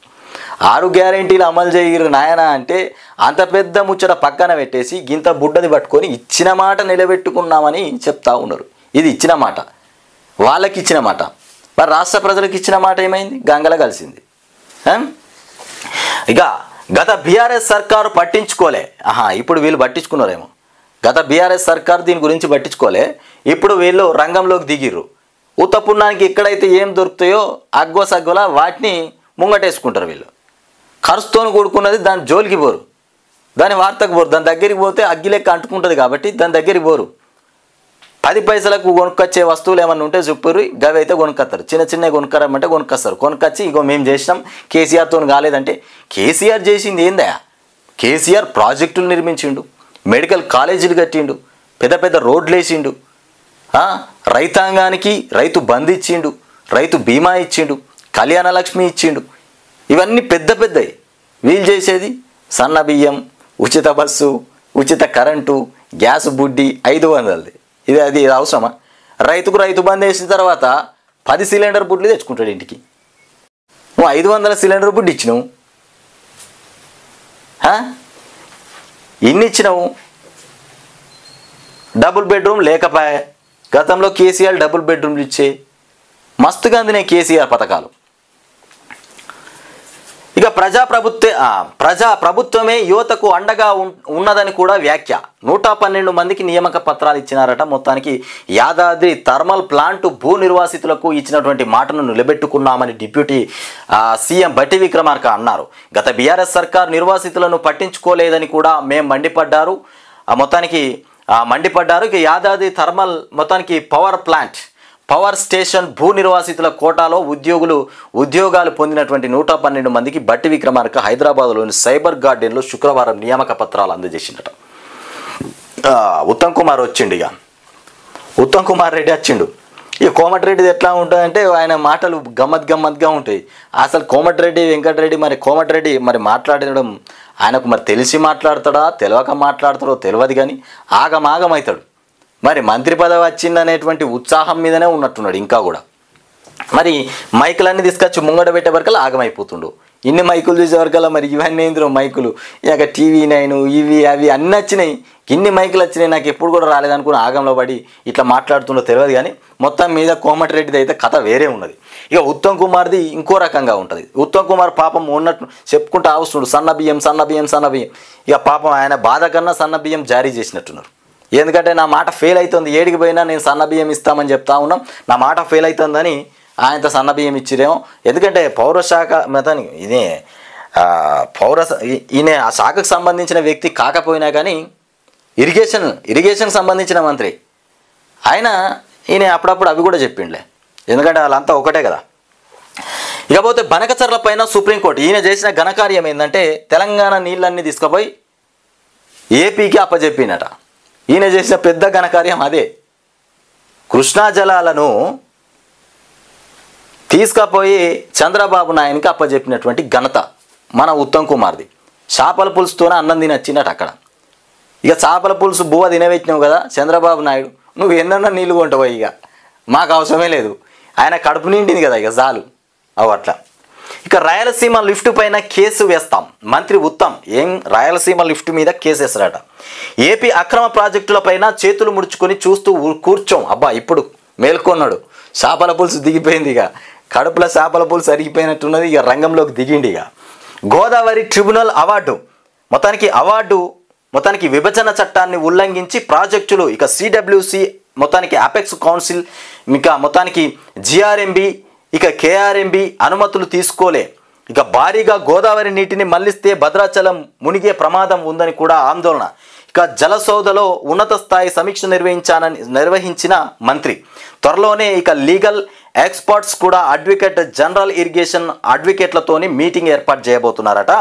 6 గ్యారెంటీలు అమలు చేయరు నాయన అంటే అంత పెద్ద ముచ్చట పక్కన పెట్టేసి గింత బుడ్డది పట్టుకొని ఇచ్చిన మాట నిలబెట్టుకున్నామని చెప్తా ఉన్నారు. ఇది ఇచ్చిన మాట, వాళ్ళకి ఇచ్చిన మాట. మరి రాష్ట్ర ప్రజలకు ఇచ్చిన మాట ఏమైంది? గంగల కలిసింది. ఇక గత బీఆర్ఎస్ సర్కారు పట్టించుకోలే. ఇప్పుడు వీళ్ళు పట్టించుకున్నారేమో. గత బీఆర్ఎస్ సర్కారు దీని గురించి పట్టించుకోలే. ఇప్పుడు వీళ్ళు రంగంలోకి దిగిర్రు. ఉత్తపున్నానికి ఎక్కడైతే ఏం దొరుకుతాయో అగ్గో సగ్గోలా వాటిని ముంగటేసుకుంటారు వీళ్ళు. ఖర్చుతో కూడుకున్నది దాని జోలికి పోరు, దాని వార్తకు పోరు. దాని దగ్గరికి పోతే అగ్గి లెక్క అంటుకుంటుంది కాబట్టి దాని దగ్గరికి పోరు. 10 పైసలకు కొనుక్కొచ్చే వస్తువులు ఏమన్నా ఉంటే చెప్పుర్రు, గవి అయితే కొనుక్కొస్తారు. చిన్న కొనుక్కరమ్మంటే కొనుక్కొస్తారు. కొనుక్కొచ్చి ఇగో మేము చేసినాం, కేసీఆర్తో కాలేదంటే కేసీఆర్ చేసింది ఏందా? కేసీఆర్ ప్రాజెక్టులు నిర్మించిండు, మెడికల్ కాలేజీలు కట్టిండు, పెద్ద రోడ్లు వేసిండు, రైతాంగానికి రైతు బంధు ఇచ్చిండు, రైతు బీమా ఇచ్చిండు, కళ్యాణ లక్ష్మి ఇచ్చిండు. ఇవన్నీ పెద్దవి. వీళ్ళు చేసేది సన్న బియ్యం, ఉచిత బస్సు, ఉచిత కరెంటు, గ్యాస్ బుడ్డి 500. ఇది అవసరమా? రైతు బంద్ వేసిన తర్వాత 10 సిలిండర్ బుడ్లు తెచ్చుకుంటాడు ఇంటికి. నువ్వు 500 సిలిండర్ బుడ్డి ఇచ్చినావు, ఇన్ని ఇచ్చినావు. డబుల్ బెడ్రూమ్ లేకపోయా? గతంలో కేసీఆర్ డబుల్ బెడ్రూమ్లు ఇచ్చే మస్తుగా అందినాయి కేసీఆర్ పథకాలు. ఇక ప్రజాప్రభుత్వమే యువతకు అండగా ఉన్నదని కూడా వ్యాఖ్య. 112 మందికి నియామక పత్రాలు ఇచ్చినారట. మొత్తానికి యాదాద్రి థర్మల్ ప్లాంట్ భూ నిర్వాసితులకు ఇచ్చినటువంటి మాటను నిలబెట్టుకున్నామని డిప్యూటీ సీఎం బట్టి విక్రమార్క అన్నారు. గత బీఆర్ఎస్ సర్కార్ నిర్వాసితులను పట్టించుకోలేదని కూడా మేము మండిపడ్డారు. ఇక యాదాద్రి థర్మల్ మొత్తానికి పవర్ స్టేషన్ భూ నిర్వాసితుల కోటాలో ఉద్యోగాలు పొందినటువంటి 112 మందికి బట్టి విక్రమార్క హైదరాబాద్లోని సైబర్ గార్డెన్లో శుక్రవారం నియామక పత్రాలు అందజేసిండట. ఉత్తమ్ కుమార్ రెడ్డి వచ్చిండు. ఈ కోమటిరెడ్డిది ఎట్లా ఉంటుందంటే ఆయన మాటలు గమ్మత్గా ఉంటాయి. అసలు కోమటిరెడ్డి వెంకటరెడ్డి కోమటిరెడ్డి మాట్లాడడం ఆయనకు తెలిసి మాట్లాడతాడా తెలియక మాట్లాడతాడో తెలియదు, కానీ ఆగమవుతాడు. మంత్రి పదవి వచ్చిందనేటువంటి ఉత్సాహం మీదనే ఉన్నట్టున్నాడు ఇంకా కూడా. మైకులన్నీ తీసుకొచ్చి ముంగడ పెట్టే వరకు ఆగమైపోతుండు. ఇన్ని మైకులు చూసేవరకల్లా మరి ఇవన్నీ ఏంద్రో మైకులు, ఇక TV9 ఇవి అవి అన్నీ వచ్చినాయి. ఇన్ని మైకులు వచ్చినాయి, నాకు ఎప్పుడు కూడా రాలేదనుకుని ఆగంలో పడి ఇట్లా మాట్లాడుతుండో తెలియదు. కానీ మొత్తం మీద కోమటిరెడ్డిది అయితే కథ వేరే ఉన్నది. ఇక ఉత్తమ్ కుమార్ది ఇంకో రకంగా ఉంటుంది. ఉత్తమ్ కుమార్ పాపం ఉన్నట్టు చెప్పుకుంటూ ఆవుస్తున్నాడు, సన్న బియ్యం సన్న బియ్యం సన్న బియ్యం. ఇక పాపం ఆయన బాధ కన్నా సన్న బియ్యం జారీ చేసినట్టున్నారు. ఎందుకంటే నా మాట ఫెయిల్ అవుతుంది, ఏడికి పోయినా నేను సన్న బియ్యం ఇస్తామని చెప్తా ఉన్నాం, నా మాట ఫెయిల్ అవుతుందని ఆయనతో సన్న బియ్యం ఇచ్చిరేమో. ఎందుకంటే పౌరశాఖ మొత్తానికి ఇదే ఈయన ఆ శాఖకు సంబంధించిన వ్యక్తి కాకపోయినా కానీ ఇరిగేషన్ సంబంధించిన మంత్రి ఈయన అప్పుడప్పుడు అవి కూడా చెప్పిండలే, ఎందుకంటే వాళ్ళంతా ఒకటే కదా. ఇకపోతే బనకచర్ల పైన సుప్రీంకోర్టు ఈయన చేసిన ఘనకార్యం ఏంటంటే తెలంగాణ నీళ్ళన్నీ తీసుకుపోయి ఏపీకి అప్పచెప్పినట. ఈయన చేసిన పెద్ద ఘనకార్యం అదే. కృష్ణా జలాలను తీసుకుపోయి చంద్రబాబు నాయునికి అప్పచెప్పినటువంటి ఘనత మన ఉత్తమ్ కుమార్ది. చేపల పులుసుతోనే అన్నం తినొచ్చినట్టు అక్కడ. ఇక చేపల పులుసు బువ్వ తినబెట్టినావు కదా చంద్రబాబు నాయుడు, నువ్వు ఎన్నన్నా నీళ్ళు కొంటావు, ఇక మాకు అవసరమే లేదు, ఆయన కడుపు నిండింది కదా ఇక చాలు అవు అట్లా. ఇక రాయలసీమ లిఫ్ట్ పైన కేసు వేస్తాం, మంత్రి ఉత్తమ్ రాయలసీమ లిఫ్ట్ మీద కేసు వేస్తారట. ఏపీ అక్రమ ప్రాజెక్టుల పైన చేతులు ముడుచుకొని చూస్తూ కూర్చోం. అబ్బా ఇప్పుడు మేల్కొన్నాడు, చేపల పులుసు దిగిపోయింది, ఇక కడుపులో చేపల పులుసు అరిగిపోయినట్టున్నది, ఇక రంగంలోకి దిగిండి. ఇక గోదావరి ట్రిబ్యునల్ అవార్డు మొత్తానికి విభజన చట్టాన్ని ఉల్లంఘించి ప్రాజెక్టులు ఇక CWC మొత్తానికి అపెక్స్ కౌన్సిల్ ఇక మొత్తానికి GRMB ఇక KRMB అనుమతులు తీసుకోలే. ఇక భారీగా గోదావరి నీటిని మళ్లిస్తే భద్రాచలం మునిగే ప్రమాదం ఉందని కూడా ఆందోళన. ఇక జలసౌధలో ఉన్నత స్థాయి సమీక్ష నిర్వహించిన మంత్రి. త్వరలోనే ఇక లీగల్ ఎక్స్పర్ట్స్ కూడా అడ్వకేట్ జనరల్ ఇరిగేషన్ అడ్వకేట్లతోని మీటింగ్ ఏర్పాటు చేయబోతున్నారట.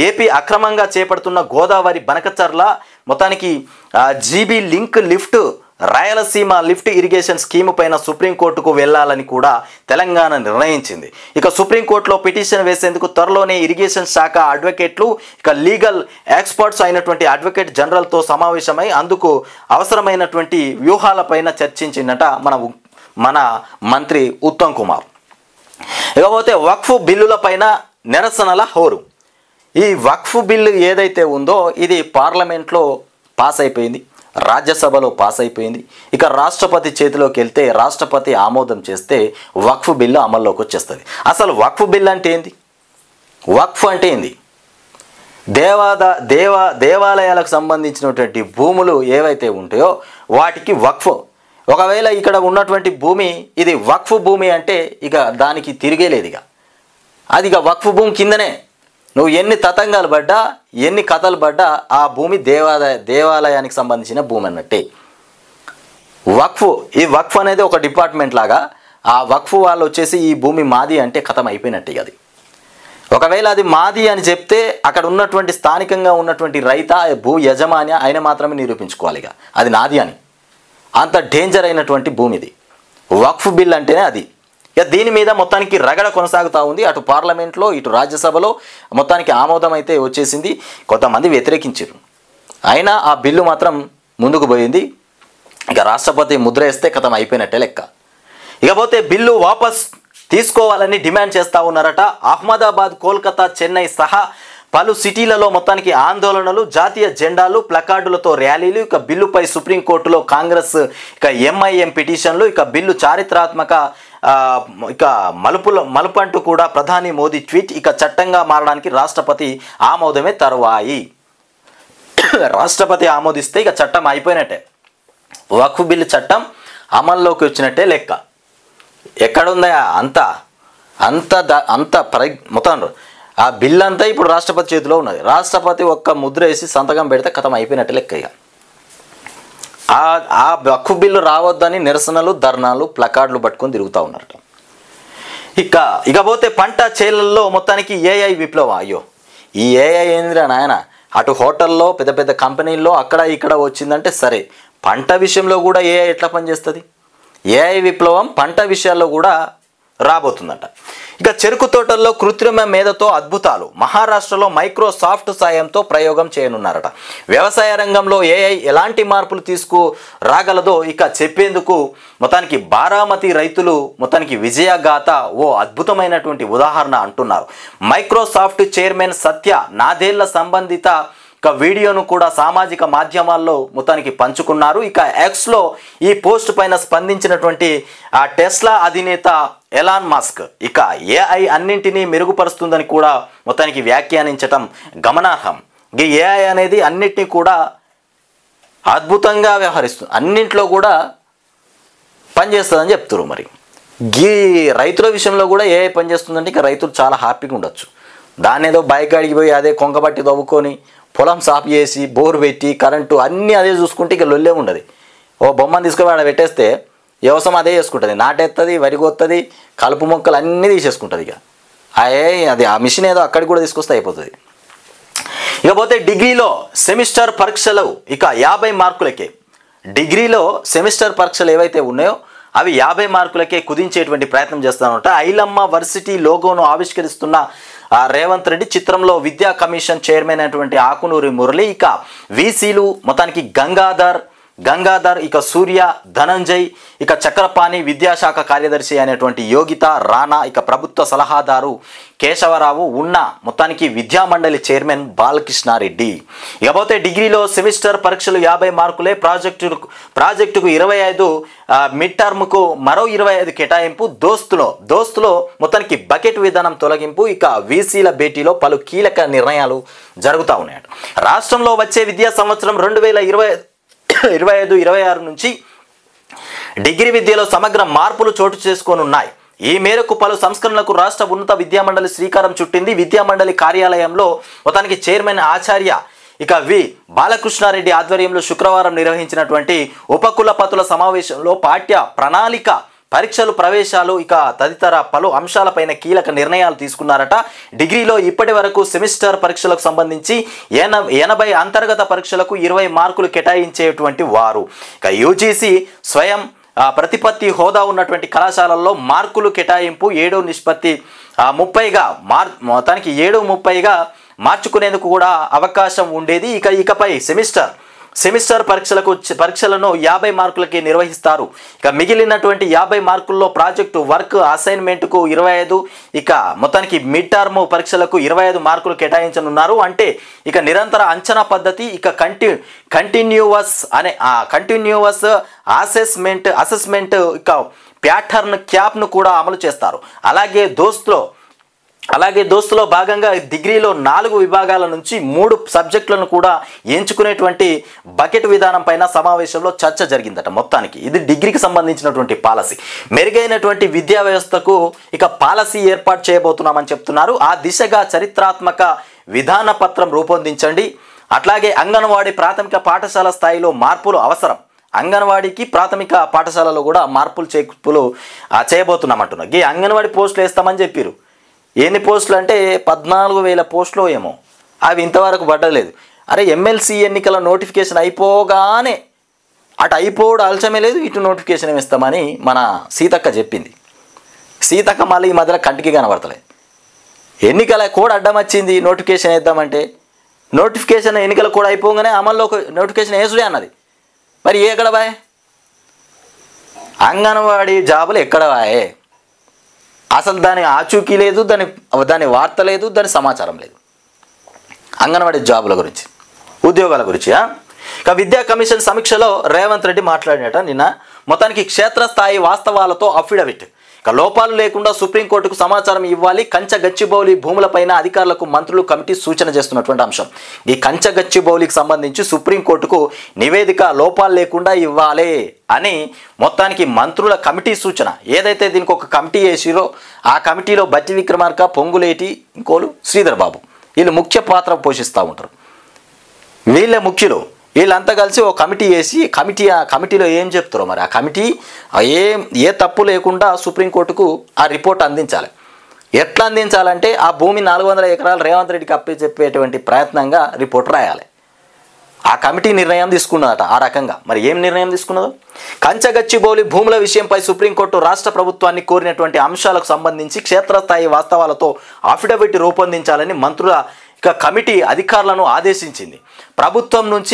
ఏపీ అక్రమంగా చేపడుతున్న గోదావరి బనకచర్ల మొత్తానికి GB link lift Rayalaseema lift irrigation scheme పైన సుప్రీంకోర్టుకు వెళ్లాలని కూడా తెలంగాణ నిర్ణయించింది. ఇక సుప్రీంకోర్టులో పిటిషన్ వేసేందుకు త్వరలోనే ఇరిగేషన్ శాఖ అడ్వకేట్లు ఇక లీగల్ ఎక్స్పర్ట్స్ అయినటువంటి అడ్వకేట్ జనరల్తో సమావేశమై అందుకు అవసరమైనటువంటి వ్యూహాలపైన చర్చించిందట మన మంత్రి ఉత్తమ్ కుమార్. ఇకపోతే వక్ఫ్ బిల్లుల పైన నిరసనల హోరు. ఈ వక్ఫ్ బిల్లు ఏదైతే ఉందో ఇది పార్లమెంట్లో పాస్ అయిపోయింది, రాజ్యసభలో పాస్ అయిపోయింది. ఇక రాష్ట్రపతి చేతిలోకి వెళ్తే రాష్ట్రపతి ఆమోదం చేస్తే వక్ఫ్ బిల్లు అమల్లోకి వచ్చేస్తుంది. అసలు వక్ఫ్ బిల్లు అంటే ఏంది? వక్ఫ్ అంటే ఏంది? దేవాలయాలకు సంబంధించినటువంటి భూములు ఏవైతే ఉంటాయో వాటికి వక్ఫ్. ఒకవేళ ఇక్కడ ఉన్నటువంటి భూమి ఇది వక్ఫ్ భూమి అంటే ఇక దానికి తిరిగేలేదు, ఇక అది ఇక వక్ఫ్ భూమి కిందనే. నువ్వు ఎన్ని తతంగాలు పడ్డా ఎన్ని కథలు పడ్డా ఆ భూమి దేవాలయానికి సంబంధించిన భూమి అన్నట్టే. ఈ వక్ఫ్ అనేది ఒక డిపార్ట్మెంట్ లాగా. ఆ వక్ఫ్ వాళ్ళు వచ్చేసి ఈ భూమి మాది అంటే కథం అయిపోయినట్టే. అది ఒకవేళ అది మాది అని చెప్తే అక్కడ ఉన్నటువంటి స్థానికంగా ఉన్నటువంటి రైత భూ యజమాని ఆయన మాత్రమే నిరూపించుకోవాలి ఇక అది నాది అని. అంత డేంజర్ అయినటువంటి భూమి ఇది. వక్ఫ్ బిల్ అంటేనే అది. ఇక దీని మీద మొత్తానికి రగడ కొనసాగుతూ ఉంది. అటు పార్లమెంట్లో ఇటు రాజ్యసభలో మొత్తానికి ఆమోదం అయితే వచ్చేసింది. కొంతమంది వ్యతిరేకించారు, అయినా ఆ బిల్లు మాత్రం ముందుకు పోయింది. ఇక రాష్ట్రపతి ముద్ర వేస్తే కథం అయిపోయినట్టే లెక్క. ఇకపోతే బిల్లు వాపస్ తీసుకోవాలని డిమాండ్ చేస్తూ ఉన్నారట. అహ్మదాబాద్, కోల్కతా, చెన్నై సహా పలు సిటీలలో మొత్తానికి ఆందోళనలు, జాతీయ జెండాలు, ప్లకార్డులతో ర్యాలీలు. ఇక బిల్లుపై సుప్రీంకోర్టులో కాంగ్రెస్ ఇక MIM పిటిషన్లు. ఇక బిల్లు చారిత్రాత్మక ఇక మలుపు అంటూ కూడా ప్రధాని మోదీ ట్వీట్. ఇక చట్టంగా మారడానికి రాష్ట్రపతి ఆమోదమే తరువాయి. రాష్ట్రపతి ఆమోదిస్తే ఇక చట్టం అయిపోయినట్టే. వక్ఫ్ బిల్లు చట్టం అమల్లోకి వచ్చినట్టే లెక్క. ఎక్కడుందా అంత మొత్తం ఆ బిల్ అంతా ఇప్పుడు రాష్ట్రపతి చేతిలో ఉన్నది. రాష్ట్రపతి ఒక్క ముద్ర వేసి సంతకం పెడితే కథం అయిపోయినట్టు లెక్క. ఇక ఆ వక్ఫ్ బిల్లు రావద్దని నిరసనలు, ధర్నాలు, ప్లకార్డులు పట్టుకొని తిరుగుతూ ఉన్నారట. ఇకపోతే పంట చేలల్లో మొత్తానికి AI విప్లవం. అయ్యో ఈ AI ఏందిరా నాయన, అటు హోటల్లో పెద్ద పెద్ద కంపెనీల్లో అక్కడ ఇక్కడ వచ్చిందంటే సరే, పంట విషయంలో కూడా AI ఎట్లా పనిచేస్తుంది? AI విప్లవం పంట విషయాల్లో కూడా రాబోతుందంట. ఇక చెరుకు తోటల్లో కృత్రిమ మేధతో అద్భుతాలు, మహారాష్ట్రలో మైక్రోసాఫ్ట్ సాయంతో ప్రయోగం చేయనున్నారట. వ్యవసాయ రంగంలో ఏఐ ఎలాంటి మార్పులు తీసుకురాగలదో ఇక చెప్పేందుకు మొత్తానికి బారామతి రైతులు మొత్తానికి విజయగాథ ఓ అద్భుతమైనటువంటి ఉదాహరణ అంటున్నారు. మైక్రోసాఫ్ట్ చైర్మన్ సత్య నాదేళ్ల సంబంధిత వీడియోను కూడా సామాజిక మాధ్యమాల్లో మొత్తానికి పంచుకున్నారు. ఇక ఎక్స్లో ఈ పోస్ట్ పైన స్పందించినటువంటి ఆ టెస్లా అధినేత ఎలాన్ మస్క్ ఇక ఏఐ అన్నింటినీ మెరుగుపరుస్తుందని కూడా మొత్తానికి వ్యాఖ్యానించటం గమనార్హం. ఈ ఏఐ అనేది అన్నింటినీ కూడా అద్భుతంగా వ్యవహరిస్తుంది, అన్నింటిలో కూడా పనిచేస్తుందని చెప్తున్నారు. మరి ఈ రైతుల విషయంలో కూడా ఏఐ పనిచేస్తుందంటే ఇక రైతులు చాలా హ్యాపీగా ఉండొచ్చు. దాన్ని ఏదో బైక్ అడిగి పోయి అదే కొంకబట్టి తవ్వుకొని పొలం సాఫ్ చేసి బోర్ పెట్టి కరెంటు అన్నీ అదే చూసుకుంటే ఇక లొల్లే ఉండదు. ఓ బొమ్మను తీసుకుని ఆడ పెట్టేస్తే వ్యవసాయం అదే చేసుకుంటుంది, నాటేస్తుంది, వరి కొత్తది, కలుపు మొక్కలు అన్నీ తీసేసుకుంటుంది. ఇక అది ఆ మిషన్ ఏదో అక్కడికి కూడా తీసుకొస్తే అయిపోతుంది. ఇకపోతే డిగ్రీలో సెమిస్టర్ పరీక్షలు ఇక 50 మార్కులకే. డిగ్రీలో సెమిస్టర్ పరీక్షలు ఏవైతే ఉన్నాయో అవి 50 మార్కులకే కుదించేటువంటి ప్రయత్నం చేస్తానంట. ఐలమ్మ వర్సిటీ లోగోను ఆవిష్కరిస్తున్న రేవంత్ రెడ్డి, చిత్రంలో విద్యా కమిషన్ చైర్మన్ అయినటువంటి ఆకునూరి మురళి, ఇక వీసీలు మొత్తానికి గంగాధర్ ఇక సూర్య, ధనంజయ్, ఇక చక్రపాణి, విద్యాశాఖ కార్యదర్శి అయినటువంటి యోగిత రాణా, ఇక ప్రభుత్వ సలహాదారు కేశవరావు ఉన్న మొత్తానికి విద్యామండలి చైర్మన్ బాలకృష్ణారెడ్డి. ఇకపోతే డిగ్రీలో సెమిస్టర్ పరీక్షలు 50 మార్కులే, ప్రాజెక్టుకు 25, మిడ్ టర్మ్కు మరో 25 కేటాయింపు, దోస్తులో మొత్తానికి బకెట్ విధానం తొలగింపు, ఇక వీసీల భేటీలో పలు కీలక నిర్ణయాలు జరుగుతూ ఉన్నాయట. రాష్ట్రంలో వచ్చే విద్యా సంవత్సరం 2025-26 నుంచి డిగ్రీ విద్యలో సమగ్ర మార్పులు చోటు చేసుకోనున్నాయి. ఈ మేరకు పలు సంస్కరణలకు రాష్ట్ర ఉన్నత విద్యామండలి శ్రీకారం చుట్టింది. విద్యామండలి కార్యాలయంలో మొత్తానికి చైర్మన్ ఆచార్య ఇక వి బాలకృష్ణారెడ్డి ఆధ్వర్యంలో శుక్రవారం నిర్వహించినటువంటి ఉపకులపతుల సమావేశంలో పాఠ్య ప్రణాళిక, పరీక్షలు, ప్రవేశాలు ఇక తదితర పలు అంశాలపైన కీలక నిర్ణయాలు తీసుకున్నారట. డిగ్రీలో ఇప్పటి వరకు సెమిస్టర్ పరీక్షలకు సంబంధించి 80 అంతర్గత పరీక్షలకు 20 మార్కులు కేటాయించేటువంటి వారు. ఇక యూజీసీ స్వయం ప్రతిపత్తి హోదా ఉన్నటువంటి కళాశాలల్లో మార్కులు కేటాయింపు 7:30గా మొత్తానికి 7:30గా మార్చుకునేందుకు కూడా అవకాశం ఉండేది. ఇకపై సెమిస్టర్ పరీక్షలను 50 మార్కులకి నిర్వహిస్తారు. ఇక మిగిలినటువంటి 50 మార్కుల్లో ప్రాజెక్టు వర్క్ అసైన్మెంట్కు 25, ఇక మొత్తానికి మిడ్ టర్మ్ పరీక్షలకు 25 మార్కులు కేటాయించనున్నారు. అంటే ఇక నిరంతర అంచనా పద్ధతి, ఇక కంటిన్యూవస్ అసెస్మెంట్ ఇక ప్యాటర్న్ క్యాప్ను కూడా అమలు చేస్తారు. అలాగే దోస్తులో భాగంగా డిగ్రీలో 4 విభాగాల నుంచి 3 సబ్జెక్టులను కూడా ఎంచుకునేటువంటి బకెట్ విధానం పైన సమావేశంలో చర్చ జరిగిందట. మొత్తానికి ఇది డిగ్రీకి సంబంధించినటువంటి పాలసీ. మెరుగైనటువంటి విద్యా వ్యవస్థకు ఇక పాలసీ ఏర్పాటు చేయబోతున్నామని చెప్తున్నారు. ఆ దిశగా చరిత్రాత్మక విధాన పత్రం రూపొందించండి. అట్లాగే అంగన్వాడీ ప్రాథమిక పాఠశాల స్థాయిలో మార్పులు అవసరం. అంగన్వాడీకి ప్రాథమిక పాఠశాలలో కూడా మార్పులు చేయబోతున్నామంటున్నారు. ఈ అంగన్వాడీ పోస్టులు వేస్తామని చెప్పారు. ఎన్ని పోస్టులు అంటే 14,000 పోస్టులు ఏమో, అవి ఇంతవరకు పడలేదు. అరే ఎమ్మెల్సీ ఎన్నికల నోటిఫికేషన్ అయిపోగానే అటు అయిపోవడం ఆలస్యమే లేదు, ఇటు నోటిఫికేషన్ ఇస్తామని మన సీతక్క చెప్పింది. సీతక్క మళ్ళీ ఈ మధ్యలో కంటికి కనబడతలేదు. ఎన్నికల కోడ్ అడ్డం వచ్చింది, నోటిఫికేషన్ వేద్దామంటే నోటిఫికేషన్ ఎన్నికల కోడ్ అయిపోగానే అమల్లో నోటిఫికేషన్ వేసుడే అన్నది. మరి ఎక్కడ బాయ్ అంగన్వాడీ జాబులు ఎక్కడ బాయే? అసలు దాని ఆచూకీ లేదు, దాని వార్త లేదు, దాని సమాచారం లేదు. అంగన్వాడీ జాబుల గురించి, ఉద్యోగాల గురించి. ఇక విద్యా కమిషన్ సమీక్షలో రేవంత్ రెడ్డి మాట్లాడినట నిన్న. మొత్తానికి క్షేత్రస్థాయి వాస్తవాలతో అఫిడవిట్, ఇక లోపాలు లేకుండా సుప్రీంకోర్టుకు సమాచారం ఇవ్వాలి. కంచగచ్చిబౌలి భూములపైన అధికారులకు మంత్రులు కమిటీ సూచన చేస్తున్నటువంటి అంశం. ఈ కంచగచ్చిబౌలికి సంబంధించి సుప్రీంకోర్టుకు నివేదిక లోపాలు లేకుండా ఇవ్వాలి అని మొత్తానికి మంత్రుల కమిటీ సూచన. ఏదైతే దీనికి ఒక కమిటీ వేసిరో ఆ కమిటీలో బట్టి విక్రమార్క, పొంగులేటి, ఇంకోలు శ్రీధర్ బాబు, వీళ్ళు ముఖ్య పాత్ర పోషిస్తూ ఉంటారు. వీళ్ళే ముఖ్యులు. వీళ్ళంతా కలిసి ఒక కమిటీ వేసి కమిటీలో ఏం చెప్తారో మరి ఆ కమిటీ ఏ తప్పు లేకుండా సుప్రీంకోర్టుకు ఆ రిపోర్ట్ అందించాలి. ఎట్లా అందించాలంటే ఆ భూమి 400 ఎకరాలు రేవంత్ రెడ్డికి అప్పచెప్పేటువంటి ప్రయత్నంగా రిపోర్ట్ రాయాలి. ఆ కమిటీ నిర్ణయం తీసుకున్నదట ఆ రకంగా. మరి ఏం నిర్ణయం తీసుకున్నదో? కంచగచ్చిబౌలి భూముల విషయంపై సుప్రీంకోర్టు రాష్ట్ర ప్రభుత్వాన్ని కోరినటువంటి అంశాలకు సంబంధించి క్షేత్రస్థాయి వాస్తవాలతో అఫిడవిట్ రూపొందించాలని మంత్రుల కమిటీ అధికారులను ఆదేశించింది.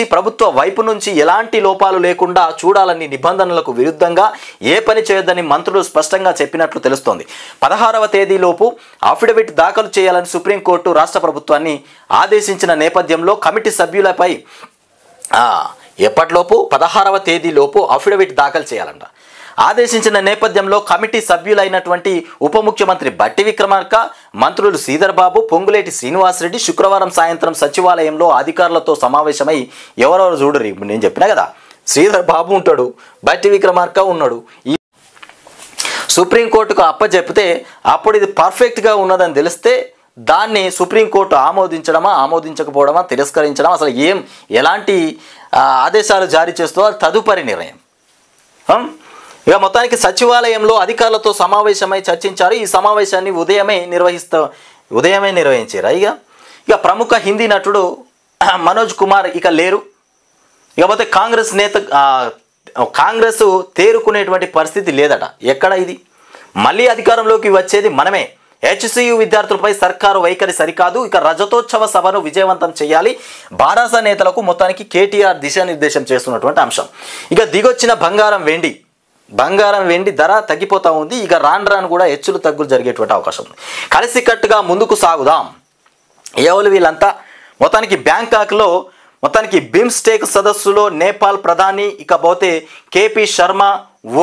ప్రభుత్వ వైపు నుంచి ఎలాంటి లోపాలు లేకుండా చూడాలని నిబంధనలకు విరుద్ధంగా ఏ పని చేయొద్దని మంత్రులు స్పష్టంగా చెప్పినట్లు తెలుస్తోంది. 16వ తేదీలోపు అఫిడవిట్ దాఖలు చేయాలని సుప్రీంకోర్టు రాష్ట్ర ప్రభుత్వాన్ని ఆదేశించిన నేపథ్యంలో కమిటీ సభ్యులపై ఎప్పటిలోపు 16వ తేదీలోపు అఫిడవిట్ దాఖలు చేయాలంట. ఆదేశించిన నేపథ్యంలో కమిటీ సభ్యులైనటువంటి ఉప ముఖ్యమంత్రి బట్టి విక్రమార్క, మంత్రులు శ్రీధర్ బాబు, పొంగులేటి శ్రీనివాసరెడ్డి శుక్రవారం సాయంత్రం సచివాలయంలో అధికారులతో సమావేశమై ఎవరెవరు చూడరు. నేను చెప్పినా కదా, శ్రీధర్ బాబు ఉంటాడు, బట్టి విక్రమార్క ఉన్నాడు. ఈ సుప్రీంకోర్టుకు అప్పచెప్తే అప్పుడు ఇది పర్ఫెక్ట్గా ఉన్నదని తెలిస్తే దాన్ని సుప్రీంకోర్టు ఆమోదించడమా, ఆమోదించకపోవడమా, తిరస్కరించడం, అసలు ఎలాంటి ఆదేశాలు జారీ చేస్తుందో తదుపరి నిర్ణయం. ఇక మొత్తానికి సచివాలయంలో అధికారులతో సమావేశమై చర్చించారు. ఈ సమావేశాన్ని ఉదయమే నిర్వహించారు. ఇక ప్రముఖ హిందీ నటుడు మనోజ్ కుమార్ ఇక లేరు. ఇకపోతే కాంగ్రెస్ తేరుకునేటువంటి పరిస్థితి లేదట. ఎక్కడ ఇది? మళ్ళీ అధికారంలోకి వచ్చేది మనమే. HCU విద్యార్థులపై సర్కారు వైఖరి సరికాదు. ఇక రజతోత్సవ సభను విజయవంతం చేయాలి. బారాస నేతలకు మొత్తానికి కేటీఆర్ దిశానిర్దేశం చేస్తున్నటువంటి అంశం. ఇక దిగొచ్చిన బంగారం వెండి ధర తగ్గిపోతూ ఉంది. ఇక రాను కూడా హెచ్చులు తగ్గులు జరిగేటువంటి అవకాశం ఉంది. కలిసికట్టుగా ముందుకు సాగుదాం. ఎవరు వీళ్ళంతా? మొత్తానికి బ్యాంకాక్లో మొత్తానికి బిమ్స్టేక్ సదస్సులో నేపాల్ ప్రధాని, ఇకపోతే KP శర్మ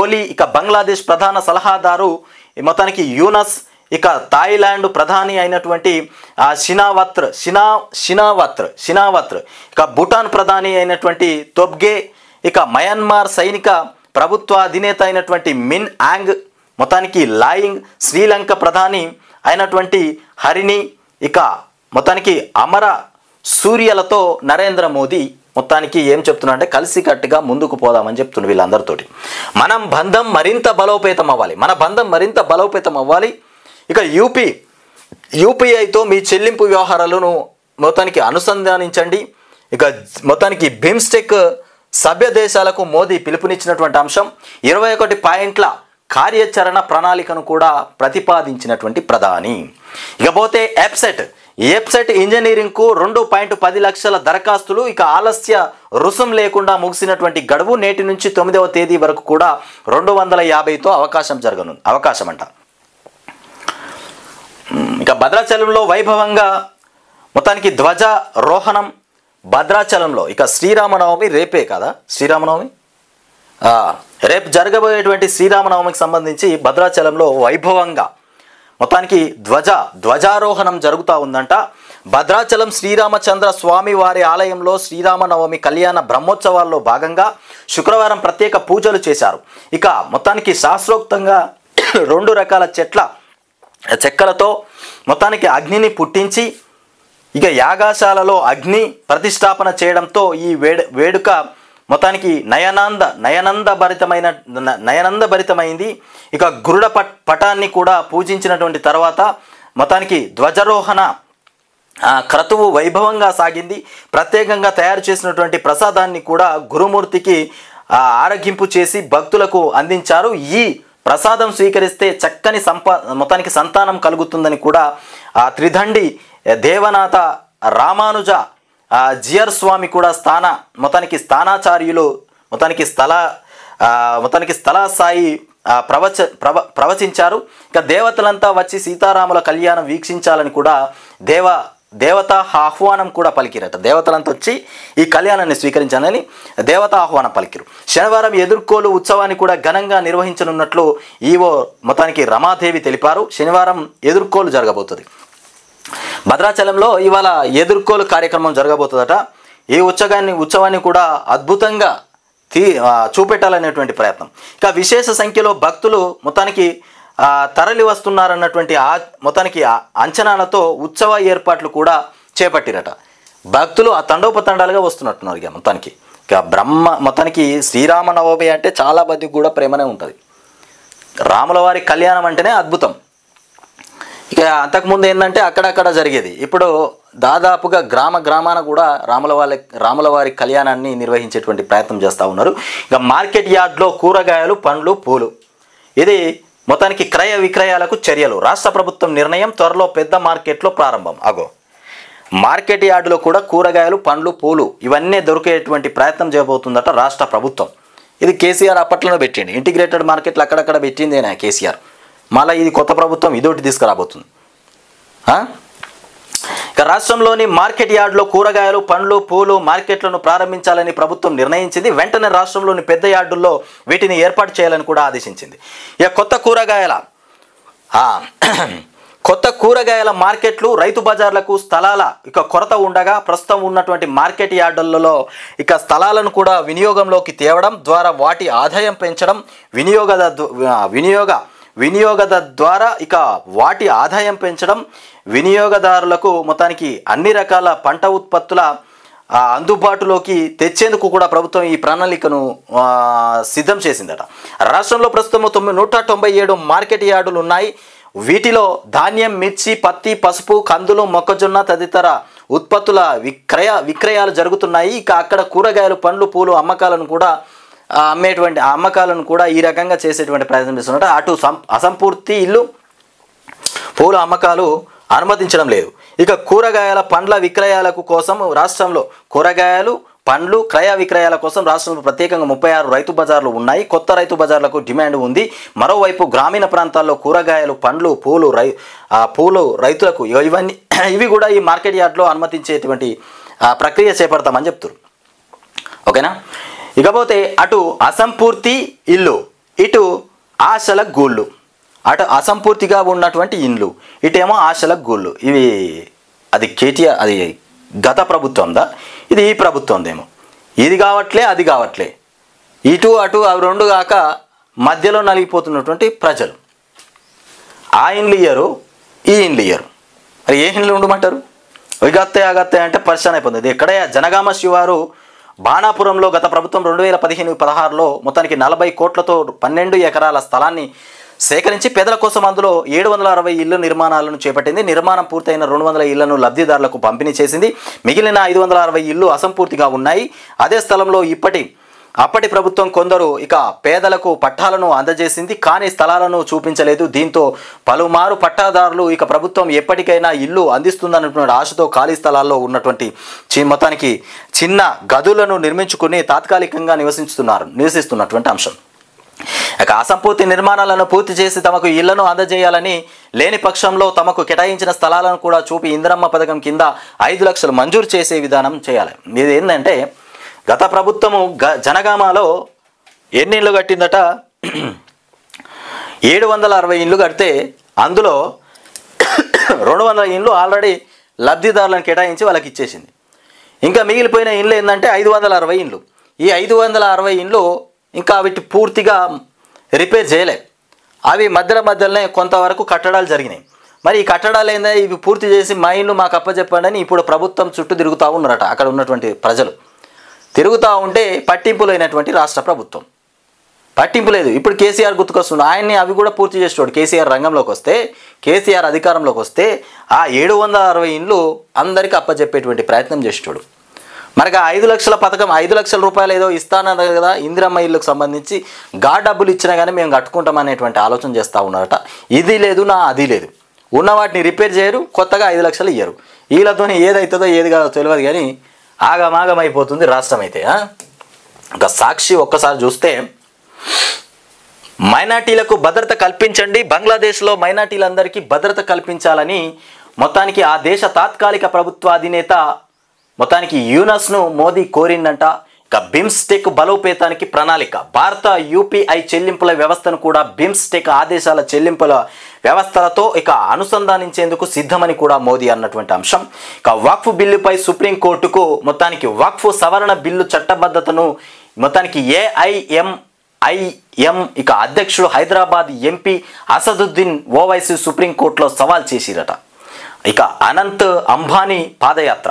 ఓలీ, ఇక బంగ్లాదేశ్ ప్రధాన సలహాదారు మొత్తానికి యూనస్, ఇక థాయిలాండ్ ప్రధాని అయినటువంటి షినావత్ర్, ఇక భూటాన్ ప్రధాని అయినటువంటి తొబ్గే, ఇక మయన్మార్ సైనిక ప్రభుత్వ అధినేత అయినటువంటి మిన్ యాంగ్, మొత్తానికి లాయింగ్, శ్రీలంక ప్రధాని అయినటువంటి హరిని, ఇక మొత్తానికి అమర సూర్యలతో నరేంద్ర మోదీ మొత్తానికి ఏం చెప్తున్నారంటే కలిసికట్టుగా ముందుకు పోదామని చెప్తున్నారు వీళ్ళందరితోటి. మన బంధం మరింత బలోపేతం అవ్వాలి. ఇక యూపీఐతో మీ చెల్లింపు వ్యవహారాలను మొత్తానికి అనుసంధానించండి. ఇక మొత్తానికి బిమ్స్టెక్ సభ్య దేశాలకు మోదీ పిలుపునిచ్చినటువంటి అంశం. 21 పాయింట్ల కార్యాచరణ ప్రణాళికను కూడా ప్రతిపాదించినటువంటి ప్రధాని. ఇకపోతే ఎప్సెట్ ఇంజనీరింగ్కు 2.10 లక్షల దరఖాస్తులు. ఇక ఆలస్య రుసుం లేకుండా ముగిసినటువంటి గడువు నేటి నుంచి 9వ తేదీ వరకు కూడా 250తో అవకాశం అంట. ఇక భద్రాచలంలో వైభవంగా మొత్తానికి ధ్వజారోహణం. భద్రాచలంలో ఇక శ్రీరామనవమి రేపే కదా, రేపు జరగబోయేటువంటి శ్రీరామనవమికి సంబంధించి భద్రాచలంలో వైభవంగా మొత్తానికి ధ్వజారోహణం జరుగుతూ ఉందంట. భద్రాచలం శ్రీరామచంద్ర స్వామి వారి ఆలయంలో శ్రీరామనవమి కళ్యాణ బ్రహ్మోత్సవాల్లో భాగంగా శుక్రవారం ప్రత్యేక పూజలు చేశారు. ఇక మొత్తానికి శాస్త్రోక్తంగా 2 రకాల చెక్కలతో మొత్తానికి అగ్నిని పుట్టించి ఇక యాగశాలలో అగ్ని ప్రతిష్టాపన చేయడంతో ఈ వేడుక మొత్తానికి నయనందభరితమైంది. ఇక గరుడ పటాన్ని కూడా పూజించినటువంటి తర్వాత మొత్తానికి ధ్వజారోహణ క్రతువు వైభవంగా సాగింది. ప్రత్యేకంగా తయారు చేసినటువంటి ప్రసాదాన్ని కూడా గురుమూర్తికి ఆరగింపు చేసి భక్తులకు అందించారు. ఈ ప్రసాదం స్వీకరిస్తే చక్కని మొత్తానికి సంతానం కలుగుతుందని కూడా త్రిదండి దేవనాథ రామానుజ జియర్ స్వామి కూడా స్థానాచార్యులు మొత్తానికి స్థల సాయి ప్రవచించారు. ఇక దేవతలంతా వచ్చి సీతారాముల కళ్యాణం వీక్షించాలని కూడా దేవతా ఆహ్వానం కూడా పలికిరట. దేవతలంతా వచ్చి ఈ కళ్యాణాన్ని స్వీకరించాలని దేవతా ఆహ్వానం పలికిరు. శనివారం ఎదుర్కోలు ఉత్సవాన్ని కూడా ఘనంగా నిర్వహించనున్నట్లు ఈవో మొత్తానికి రమాదేవి తెలిపారు. శనివారం ఎదుర్కోలు జరగబోతుంది. భద్రాచలంలో ఇవాళ ఎదుర్కోలు కార్యక్రమం జరగబోతుందట. ఈ ఉత్సవాన్ని కూడా అద్భుతంగా చూపెట్టాలనేటువంటి ప్రయత్నం. ఇక విశేష సంఖ్యలో భక్తులు మొత్తానికి తరలి వస్తున్నారన్నటువంటి మొత్తానికి అంచనాలతో ఉత్సవ ఏర్పాట్లు కూడా చేపట్టిరట. భక్తులు తండోపతండాలుగా వస్తున్నట్టున్నారు. ఇక మొత్తానికి శ్రీరామనవమి అంటే చాలా మందికి కూడా ప్రేమనే ఉంటుంది. రాముల వారి కళ్యాణం అంటేనే అద్భుతం. ఇక అంతకుముందు ఏంటంటే అక్కడక్కడ జరిగేది. ఇప్పుడు దాదాపుగా గ్రామాన కూడా రాములవారి కళ్యాణాన్ని నిర్వహించేటువంటి ప్రయత్నం చేస్తూ ఉన్నారు. ఇక మార్కెట్ యార్డ్లో కూరగాయలు, పండ్లు, పూలు, ఇది మొత్తానికి క్రయ విక్రయాలకు చర్యలు. రాష్ట్ర ప్రభుత్వం నిర్ణయం, త్వరలో పెద్ద మార్కెట్లో ప్రారంభం. మార్కెట్ యార్డులో కూడా కూరగాయలు, పండ్లు, పూలు ఇవన్నీ దొరికేటువంటి ప్రయత్నం చేయబోతుందట రాష్ట్ర ప్రభుత్వం. ఇది కేసీఆర్ అప్పట్లోనే పెట్టింది. ఇంటిగ్రేటెడ్ మార్కెట్లు అక్కడక్కడ పెట్టిందేనా కేసీఆర్. మళ్ళీ ఇది కొత్త ప్రభుత్వం ఇదోటి తీసుకురాబోతుంది. ఇక రాష్ట్రంలోని మార్కెట్ యార్డులో కూరగాయలు, పండ్లు, పూలు మార్కెట్లను ప్రారంభించాలని ప్రభుత్వం నిర్ణయించింది. వెంటనే రాష్ట్రంలోని పెద్ద యార్డుల్లో వీటిని ఏర్పాటు చేయాలని కూడా ఆదేశించింది. ఇక కొత్త కూరగాయల మార్కెట్లు, రైతు బజార్లకు స్థలాల కొరత ఉండగా ప్రస్తుతం ఉన్నటువంటి మార్కెట్ యార్డులలో స్థలాలను కూడా వినియోగంలోకి తేవడం ద్వారా వాటి ఆదాయం పెంచడం, వినియోగదారులకు మొత్తానికి అన్ని రకాల పంట ఉత్పత్తుల అందుబాటులోకి తెచ్చేందుకు కూడా ప్రభుత్వం ఈ ప్రణాళికను సిద్ధం చేసిందట. రాష్ట్రంలో ప్రస్తుతం 197 మార్కెట్ యార్డులు ఉన్నాయి. వీటిలో ధాన్యం, మిర్చి, పత్తి, పసుపు, కందులు, మొక్కజొన్న తదితర ఉత్పత్తుల విక్రయాలు జరుగుతున్నాయి. అక్కడ కూరగాయలు, పండ్లు, పూలు అమ్మకాలను కూడా ఈ రకంగా చేసేటువంటి ప్రయత్నం చేస్తున్నట్టు. అటు అసంపూర్తి ఇల్లు, పూల అమ్మకాలు అనుమతించడం లేదు. కూరగాయల, పండ్ల విక్రయాలకు కోసం రాష్ట్రంలో పండ్లు క్రయ విక్రయాల కోసం రాష్ట్రంలో ప్రత్యేకంగా 36 రైతు బజార్లు ఉన్నాయి. కొత్త రైతు బజార్లకు డిమాండ్ ఉంది. మరోవైపు గ్రామీణ ప్రాంతాల్లో కూరగాయలు, పండ్లు, పూలు రైతులకు ఇవి కూడా ఈ మార్కెట్ యార్డ్లో అనుమతించేటువంటి ప్రక్రియ చేపడతామని చెప్తారు. ఓకేనా. ఇకపోతే అటు అసంపూర్తి ఇల్లు, ఇటు ఆశల గూళ్ళు. అటు అసంపూర్తిగా ఉన్నటువంటి ఇండ్లు, ఇటేమో ఆశల గూళ్ళు. ఇవి అది కేటీఆర్, అది గత ప్రభుత్వందా, ఇది ఈ ప్రభుత్వందేమో. ఇది కావట్లే, అది కావట్లే, ఇటు అటు అవి రెండు కాక మధ్యలో నలిగిపోతున్నటువంటి ప్రజలు. ఆ ఇండ్లు ఇయ్యరు, ఈ ఇండ్లు ఇయ్యరు. మరి ఏ ఇండ్లు ఉండమంటారు? ఇగత్తాయి అగత్తాయి అంటే పరిశాన్ అయిపోతుంది. ఎక్కడ జనగామ శివారు బాణాపురంలో గత ప్రభుత్వం 2015-16లో మొత్తానికి 40 కోట్లతో 12 ఎకరాల స్థలాన్ని సేకరించి పేదల కోసం అందులో 760 ఇళ్ల నిర్మాణాలను చేపట్టింది. నిర్మాణం పూర్తయిన 200 ఇళ్లను లబ్ధిదారులకు పంపిణీ చేసింది. మిగిలిన 560 ఇళ్లు అసంపూర్తిగా ఉన్నాయి. అదే స్థలంలో అప్పటి ప్రభుత్వం కొందరు పేదలకు పట్టాలను అందజేసింది, కానీ స్థలాలను చూపించలేదు. దీంతో పలుమారు పట్టాదారులు ప్రభుత్వం ఎప్పటికైనా ఇల్లు అందిస్తుందన్నటువంటి ఆశతో ఖాళీ స్థలాల్లో ఉన్నటువంటి మొత్తానికి చిన్న గదులను నిర్మించుకుని తాత్కాలికంగా నివసిస్తున్నటువంటి అంశం. అసంపూర్తి నిర్మాణాలను పూర్తి చేసి తమకు ఇళ్లను అందజేయాలని, లేని పక్షంలో తమకు కేటాయించిన స్థలాలను కూడా చూపి ఇందిరమ్మ పథకం కింద 5 లక్షలు మంజూరు చేసే విధానం చేయాలి. ఇది ఏంటంటే గత ప్రభుత్వము జనగామలో ఎన్ని ఇళ్ళు కట్టిందట? 760 ఇళ్ళు కడితే అందులో 200 ఇళ్ళు ఆల్రెడీ లబ్ధిదారులను కేటాయించి వాళ్ళకి ఇచ్చేసింది. ఇంకా మిగిలిపోయిన ఇళ్ళు ఏంటంటే 560 ఇళ్ళు. ఈ 560 ఇళ్ళు ఇంకా వీటి పూర్తిగా రిపేర్ చేయలే. అవి మధ్యలోనే కొంతవరకు కట్టడాలు జరిగినాయి. మరి ఈ కట్టడాలు ఏందా, ఇవి పూర్తి చేసి మా ఇల్లు మాకు అప్పచెప్పండి అని ఇప్పుడు ప్రభుత్వం చుట్టూ తిరుగుతూ ఉన్నారట. అక్కడ ఉన్నటువంటి ప్రజలు తిరుగుతూ ఉంటే పట్టింపు లేనటువంటి రాష్ట్ర ప్రభుత్వం, పట్టింపు లేదు. ఇప్పుడు కేసీఆర్ గుర్తుకొస్తుంది. ఆయన్ని అవి కూడా పూర్తి చేసేవాడు. కేసీఆర్ రంగంలోకి వస్తే, కేసీఆర్ అధికారంలోకి వస్తే ఆ 760 ఇళ్ళు అందరికీ అప్పచెప్పేటువంటి ప్రయత్నం చేసేవాడు. మరి 5 లక్షల పథకం, 5 లక్షల రూపాయలు ఏదో ఇస్తానన్నారు కదా ఇందిరమ్మ ఇళ్ళకు సంబంధించి, డబ్బులు ఇచ్చినా కానీ మేము కట్టుకుంటాం అనేటువంటి ఆలోచన చేస్తూ ఉన్నారట. ఇది లేదు నా అది లేదు, ఉన్న వాటిని రిపేర్ చేయరు, కొత్తగా 5 లక్షలు ఇయ్యరు. వీళ్ళతో ఏదవుతుందో ఏది కాదో తెలియదు కానీ ఆగమాగం అయిపోతుంది రాష్ట్రం అయితే. ఇంకా సాక్షి ఒక్కసారి చూస్తే, మైనార్టీలకు భద్రత కల్పించండి, బంగ్లాదేశ్లో మైనార్టీలందరికీ భద్రత కల్పించాలని మొత్తానికి ఆ దేశ తాత్కాలిక ప్రభుత్వ అధినేత మొత్తానికి యూనస్ను మోదీ కోరిందంట. ఇక బిమ్స్టెక్ బలోపేతానికి ప్రణాళిక, భారత యూపీఐ చెల్లింపుల వ్యవస్థను కూడా బిమ్స్టెక్ ఆదేశాల చెల్లింపుల వ్యవస్థలతో అనుసంధానించేందుకు సిద్ధమని కూడా మోదీ అన్నటువంటి అంశం. ఇక వక్ఫ్ బిల్లుపై సుప్రీంకోర్టుకు మొత్తానికి వక్ఫ్ సవరణ బిల్లు చట్టబద్ధతను మొత్తానికి ఏఐఎంఐఎం అధ్యక్షుడు హైదరాబాద్ ఎంపీ అసదుద్దీన్ ఓవైసీ సుప్రీంకోర్టులో సవాల్ చేసిరట. ఇక అనంత్ అంబానీ పాదయాత్ర,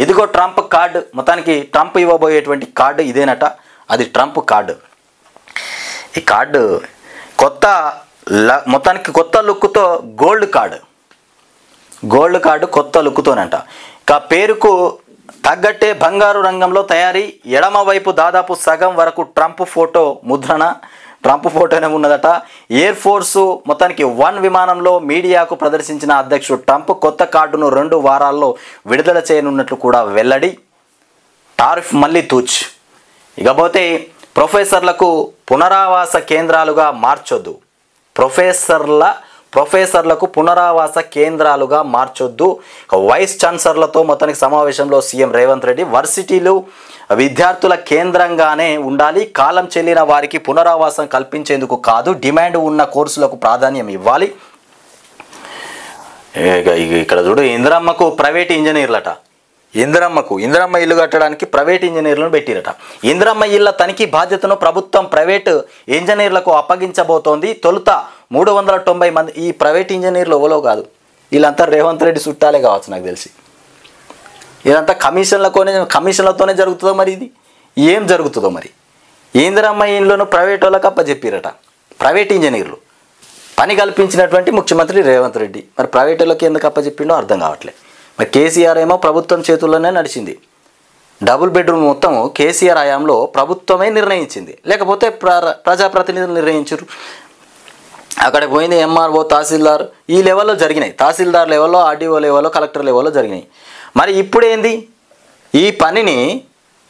ఇదిగో ట్రంప్ కార్డు, మొత్తానికి ట్రంప్ ఇవ్వబోయేటువంటి కార్డు ఇదేనట, అది ట్రంప్ కార్డు. ఈ కార్డు మొత్తానికి కొత్త లుక్తో గోల్డ్ గోల్డ్ కార్డు కొత్త లుక్తోనంట. ఇక పేరుకు తగ్గట్టే బంగారు రంగంలో తయారీ. ఎడమ వైపు దాదాపు సగం వరకు ట్రంప్ ఫోటో ముద్రణ. ట్రంప్ ఫోటోనే ఉన్నదట. ఎయిర్ ఫోర్సు మొత్తానికి 1 విమానంలో మీడియాకు ప్రదర్శించిన అధ్యక్షుడు ట్రంప్ కొత్త కార్డును 2 వారాల్లో విడుదల చేయనున్నట్లు కూడా వెల్లడి. టారిఫ్ మళ్ళీ తూచ్. ఇకపోతే ప్రొఫెసర్లకు పునరావాస కేంద్రాలుగా మార్చొద్దు. ప్రొఫెసర్లకు పునరావాస కేంద్రాలుగా మార్చొద్దు. వైస్ ఛాన్సలర్లతో మొత్తానికి సమావేశంలో సీఎం రేవంత్ రెడ్డి వర్సిటీలు విద్యార్థుల కేంద్రంగానే ఉండాలి. కాలం చెల్లిన వారికి పునరావాసం కల్పించేందుకు కాదు, డిమాండ్ ఉన్న కోర్సులకు ప్రాధాన్యం ఇవ్వాలి. ఇక్కడ చూడు, ఇందిరమ్మకు ప్రైవేట్ ఇంజనీర్లట. ఇందిరమ్మ ఇల్లు కట్టడానికి ప్రైవేట్ ఇంజనీర్లను పెట్టిరట. ఇందిరమ్మ ఇళ్ల తనిఖీ బాధ్యతను ప్రభుత్వం ప్రైవేటు ఇంజనీర్లకు అప్పగించబోతోంది. తొలుత 390 మంది. ఈ ప్రైవేట్ ఇంజనీర్లు ఎవరో కాదు, వీళ్ళంతా రేవంత్ రెడ్డి చుట్టాలే కావచ్చు నాకు తెలిసి. ఇదంతా కమిషన్లతోనే జరుగుతుందో మరి, ఇది ఏం జరుగుతుందో మరి. ఇందిరమ్మ ఇళ్లను ప్రైవేట్ వాళ్ళకి అప్పచెప్పిరట. ప్రైవేట్ ఇంజనీర్లు పని కల్పించినటువంటి ముఖ్యమంత్రి రేవంత్ రెడ్డి మరి ప్రైవేట్ వాళ్ళకి ఎందుకు అప్పచెప్పిండో అర్థం కావట్లేదు. మరి కేసీఆర్ ఏమో ప్రభుత్వం చేతుల్లోనే నడిచింది. డబుల్ బెడ్రూమ్ మొత్తం కేసీఆర్ హయాంలో ప్రభుత్వమే నిర్ణయించింది, లేకపోతే ప్రజాప్రతినిధులు నిర్ణయించారు. అక్కడ పోయింది ఎంఆర్ఓ, తహసీల్దార్ ఈ లెవెల్లో జరిగినాయి. తహసీల్దార్ లెవెల్లో, ఆర్డీఓ లెవెల్లో, కలెక్టర్ లెవెల్లో జరిగినాయి. మరి ఇప్పుడు ఏంది, ఈ పనిని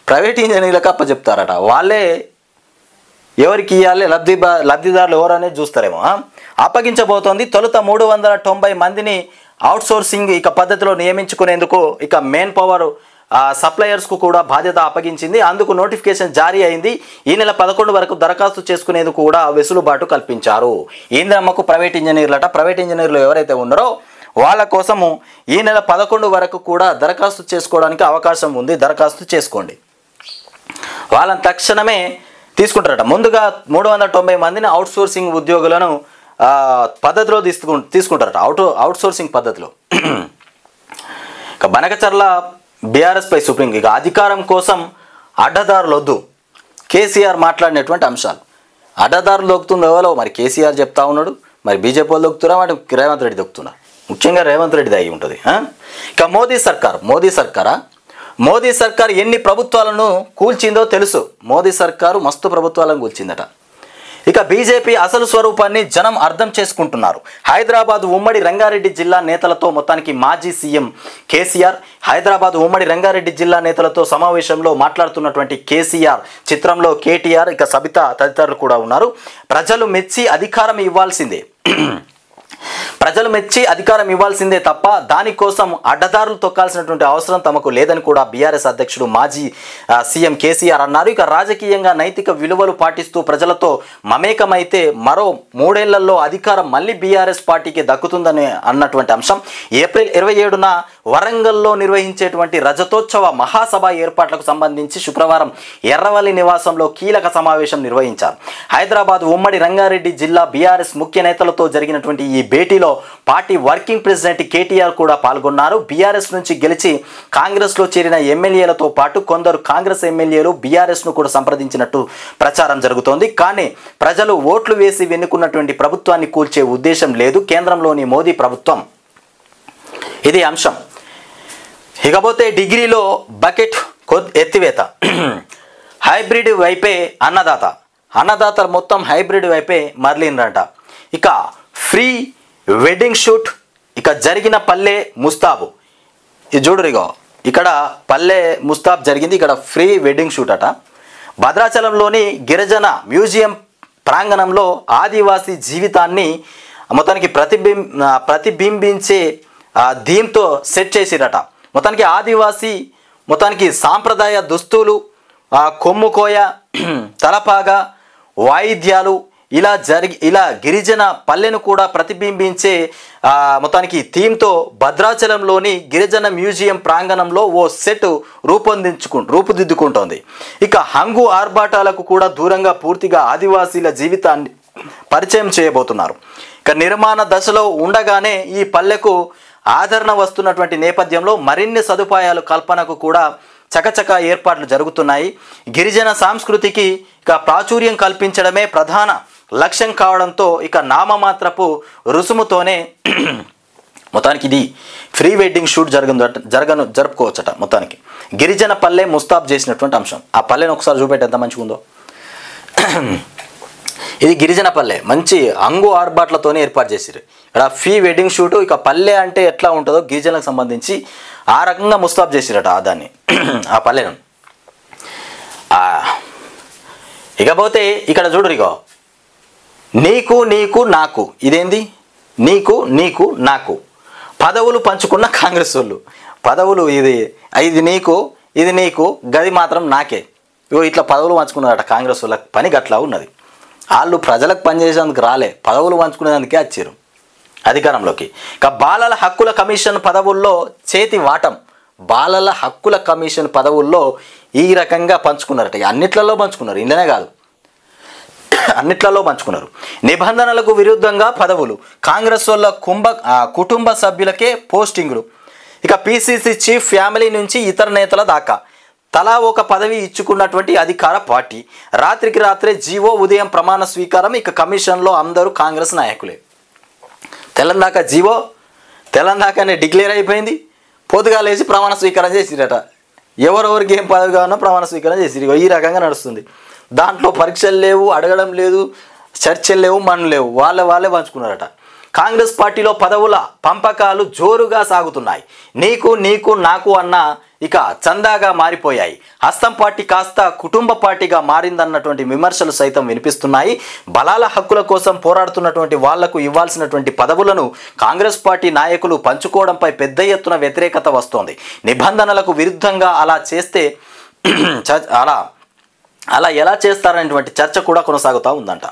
ప్రైవేట్ ఇంజనీర్లకు అప్పచెప్తారట. వాళ్ళే ఎవరికి ఇవ్వాలి, లబ్ధిదారులు ఎవరు అనేది చూస్తారేమో. అప్పగించబోతోంది. తొలుత 390 మందిని అవుట్సోర్సింగ్ పద్ధతిలో నియమించుకునేందుకు మెయిన్ పవర్ సప్లయర్స్కు కూడా బాధ్యత అప్పగించింది. అందుకు నోటిఫికేషన్ జారీ అయింది. ఈ నెల 11 వరకు దరఖాస్తు చేసుకునేందుకు కూడా వెసులుబాటు కల్పించారు. ఇందిరమ్మకు ప్రైవేట్ ఇంజనీర్లట. ప్రైవేట్ ఇంజనీర్లు ఎవరైతే ఉన్నారో వాళ్ళ కోసము ఈ నెల 11 వరకు కూడా దరఖాస్తు చేసుకోవడానికి అవకాశం ఉంది. దరఖాస్తు చేసుకోండి, వాళ్ళని తక్షణమే తీసుకుంటారట. ముందుగా 390 మందిని అవుట్సోర్సింగ్ ఉద్యోగులను పద్ధతిలో తీసుకుంటారట. అవుట్సోర్సింగ్ పద్ధతిలో. బనకచర్ల బీఆర్ఎస్ పై సుప్రీం అధికారం కోసం అడ్డదారులు వద్దు. కేసీఆర్ మాట్లాడినటువంటి అంశాలు. అడ్డదారులు దొక్కుతుంది ఎవరో మరి కేసీఆర్ చెప్తా ఉన్నాడు. మరి బీజేపీ వాళ్ళు దొక్కుతున్నా, వాటి రేవంత్ రెడ్డి దొక్కుతున్నారు. ముఖ్యంగా రేవంత్ రెడ్డి అయి ఉంటుంది. ఇక మోదీ సర్కార్ ఎన్ని ప్రభుత్వాలను కూల్చిందో తెలుసు. మోదీ సర్కారు మస్తు ప్రభుత్వాలను కూల్చిందట. ఇక బీజేపీ అసలు స్వరూపాన్ని జనం అర్థం చేసుకుంటున్నారు. హైదరాబాద్ ఉమ్మడి రంగారెడ్డి జిల్లా నేతలతో మొత్తానికి మాజీ సీఎం కేసీఆర్ హైదరాబాద్ ఉమ్మడి రంగారెడ్డి జిల్లా నేతలతో సమావేశంలో మాట్లాడుతున్నటువంటి కేసీఆర్ చిత్రంలో కేటీఆర్, ఇక సబితా తదితరులు కూడా ఉన్నారు. ప్రజలు మెచ్చి అధికారం ఇవ్వాల్సిందే తప్ప దానికోసం అడ్డదారులు తొక్కాల్సినటువంటి అవసరం తమకు లేదని కూడా బీఆర్ఎస్ అధ్యక్షుడు మాజీ సీఎం కేసీఆర్ అన్నారు. ఇక రాజకీయంగా నైతిక విలువలు పాటిస్తూ ప్రజలతో మమేకమైతే మరో 3 ఏళ్లలో అధికారం మళ్ళీ బీఆర్ఎస్ పార్టీకి దక్కుతుందని అన్నటువంటి అంశం. ఏప్రిల్ 27న వరంగల్లో నిర్వహించేటువంటి రజతోత్సవ మహాసభ ఏర్పాట్లకు సంబంధించి శుక్రవారం ఎర్రవల్లి నివాసంలో కీలక సమావేశం నిర్వహించారు. హైదరాబాద్ ఉమ్మడి రంగారెడ్డి జిల్లా బీఆర్ఎస్ ముఖ్య నేతలతో జరిగినటువంటి ఈ భేటీలో పార్టీ వర్కింగ్ ప్రెసిడెంట్ కేటీఆర్ కూడా పాల్గొన్నారు. బీఆర్ఎస్ నుంచి గెలిచి కాంగ్రెస్లో చేరిన ఎమ్మెల్యేలతో పాటు కొందరు కాంగ్రెస్ ఎమ్మెల్యేలు బీఆర్ఎస్ను కూడా సంప్రదించినట్టు ప్రచారం జరుగుతోంది. కానీ ప్రజలు ఓట్లు వేసి వెన్నుకున్నటువంటి ప్రభుత్వాన్ని కూల్చే ఉద్దేశం లేదు కేంద్రంలోని మోదీ ప్రభుత్వం. ఇది అంశం. ఇకపోతే డిగ్రీలో బకెట్ ఎత్తివేత. హైబ్రిడ్ వైపే అన్నదాతలు మొత్తం హైబ్రిడ్ వైపే మరలిండ్రట. ఇక ఫ్రీ వెడ్డింగ్ షూట్ జరిగిన పల్లె ముస్తాబు. ఇది చూడరిగో, ఇక్కడ పల్లె ముస్తాబ్ జరిగింది. ఇక్కడ ఫ్రీ వెడ్డింగ్ షూట్ అట. భద్రాచలంలోని గిరిజన మ్యూజియం ప్రాంగణంలో ఆదివాసీ జీవితాన్ని మొత్తానికి ప్రతిబింబించే థీమ్తో సెట్ చేసిరట. మొత్తానికి సాంప్రదాయ దుస్తులు, కొమ్ముకోయ, తలపాగా, వాయిద్యాలు ఇలా గిరిజన పల్లెను కూడా ప్రతిబింబించే మొత్తానికి థీమ్తో భద్రాచలంలోని గిరిజన మ్యూజియం ప్రాంగణంలో ఓ సెట్ రూపుదిద్దుకుంటోంది. ఇక హంగు ఆర్భాటాలకు కూడా దూరంగా పూర్తిగా ఆదివాసీల జీవితాన్ని పరిచయం చేయబోతున్నారు. ఇక నిర్మాణ దశలో ఉండగానే ఈ పల్లెకు ఆదరణ వస్తున్నటువంటి నేపథ్యంలో మరిన్ని సదుపాయాలు కల్పనకు కూడా చకచకా ఏర్పాట్లు జరుగుతున్నాయి. గిరిజన సంస్కృతికి ప్రాచుర్యం కల్పించడమే ప్రధాన లక్ష్యం కావడంతో నామమాత్రపు రుసుముతోనే మొత్తానికి ఇది ప్రీ వెడ్డింగ్ షూట్ జరుపుకోవచ్చట. మొత్తానికి గిరిజన పల్లె ముస్తాబ్ చేసినటువంటి అంశం. ఆ పల్లెని ఒకసారి చూపెట్టి ఎంత మంచిగా ఉందో. ఇది గిరిజన పల్లె మంచి అంగు ఆర్బాట్లతోనే ఏర్పాటు చేసిరు. ఇక్కడ ప్రీ వెడ్డింగ్ షూటు. ఇక పల్లె అంటే ఎట్లా ఉంటుందో గిరిజనకు సంబంధించి ఆ రకంగా ముస్తాబ్ చేసిరట దాన్ని, ఆ పల్లెను. ఇకపోతే ఇక్కడ చూడరు, ఇగో నీకు నీకు నాకు, ఇదేంది నీకు నీకు నాకు పదవులు పంచుకున్న కాంగ్రెస్ వాళ్ళు. పదవులు ఇది నీకు ఇది నీకు, గది మాత్రం నాకే. ఇగో ఇట్లా పదవులు పంచుకున్నారట కాంగ్రెస్ వాళ్ళకి. పని గట్లా ఉన్నది. వాళ్ళు ప్రజలకు పనిచేసేందుకు రాలే, పదవులు పంచుకునేందుకే వచ్చారు అధికారంలోకి. ఇక బాలల హక్కుల కమిషన్ పదవుల్లో చేతి వాటం. బాలల హక్కుల కమిషన్ పదవుల్లో ఈ రకంగా పంచుకున్నారట. అన్నిట్లలో పంచుకున్నారు, ఇంట్లోనే కాదు అన్నిట్లలో పంచుకున్నారు. నిబంధనలకు విరుద్ధంగా పదవులు. కాంగ్రెస్ వాళ్ళ కుటుంబ సభ్యులకే పోస్టింగులు. ఇక పిసిసి చీఫ్ ఫ్యామిలీ నుంచి ఇతర నేతల దాకా తలా ఒక పదవి ఇచ్చుకున్నటువంటి అధికార పార్టీ. రాత్రికి రాత్రే జీవో, ఉదయం ప్రమాణ స్వీకారం. ఇక కమిషన్లో అందరూ కాంగ్రెస్ నాయకులే. తెలంగాణ జీవో తెలంగాణనే డిక్లేర్ అయిపోయింది. పొద్దుగా లేచి ప్రమాణ స్వీకారం చేసిరట. ఎవరెవరికి ఏం పదవి కావాలన్నా ప్రమాణ స్వీకారం చేసిరు. ఈ రకంగా నడుస్తుంది. దాంట్లో పరీక్షలు లేవు, అడగడం లేదు, చర్చలు లేవు, మన్ను లేవు. వాళ్ళే పంచుకున్నారట. కాంగ్రెస్ పార్టీలో పదవుల పంపకాలు జోరుగా సాగుతున్నాయి. నీకు నీకు నాకు అన్న ఇక చందాగా మారిపోయాయి. హస్తం పార్టీ కాస్త కుటుంబ పార్టీగా మారిందన్నటువంటి విమర్శలు సైతం వినిపిస్తున్నాయి. బలాల హక్కుల కోసం పోరాడుతున్నటువంటి వాళ్లకు ఇవ్వాల్సినటువంటి పదవులను కాంగ్రెస్ పార్టీ నాయకులు పంచుకోవడంపై పెద్ద ఎత్తున వ్యతిరేకత వస్తోంది. నిబంధనలకు విరుద్ధంగా అలా చేస్తే అలా ఎలా చేస్తారనేటువంటి చర్చ కూడా కొనసాగుతూ ఉందంట.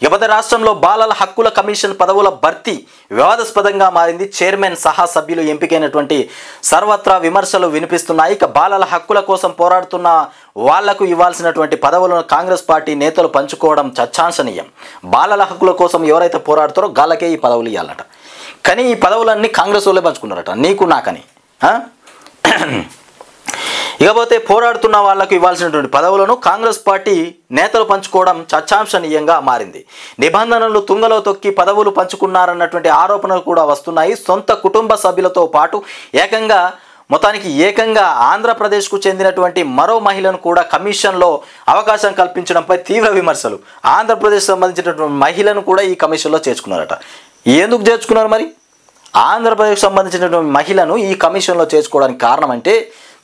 ఇకపోతే రాష్ట్రంలో బాలల హక్కుల కమిషన్ పదవుల భర్తీ వివాదాస్పదంగా మారింది. చైర్మన్ సహా సభ్యులు ఎంపికైనటువంటి సర్వత్రా విమర్శలు వినిపిస్తున్నాయి. ఇక బాలల హక్కుల కోసం పోరాడుతున్న వాళ్లకు ఇవ్వాల్సినటువంటి పదవులను కాంగ్రెస్ పార్టీ నేతలు పంచుకోవడం చర్చాంశనీయం. బాలల హక్కుల కోసం ఎవరైతే పోరాడుతారో గాళ్ళకే ఈ పదవులు ఇవ్వాలట. కానీ ఈ పదవులన్నీ కాంగ్రెస్ వాళ్ళే పంచుకున్నారట, నీకు నాకని. ఇకపోతే పోరాడుతున్న వాళ్లకు ఇవ్వాల్సినటువంటి పదవులను కాంగ్రెస్ పార్టీ నేతలు పంచుకోవడం చర్చాంశనీయంగా మారింది. నిబంధనలు తుంగలో తొక్కి పదవులు పంచుకున్నారన్నటువంటి ఆరోపణలు కూడా వస్తున్నాయి. సొంత కుటుంబ సభ్యులతో పాటు ఏకంగా ఆంధ్రప్రదేశ్కు చెందినటువంటి మరో మహిళను కూడా కమిషన్లో అవకాశం కల్పించడంపై తీవ్ర విమర్శలు. ఆంధ్రప్రదేశ్ సంబంధించినటువంటి మహిళను కూడా ఈ కమిషన్లో చేర్చుకున్నారట. ఎందుకు చేర్చుకున్నారు మరి? ఆంధ్రప్రదేశ్ సంబంధించినటువంటి మహిళను ఈ కమిషన్లో చేర్చుకోవడానికి కారణం అంటే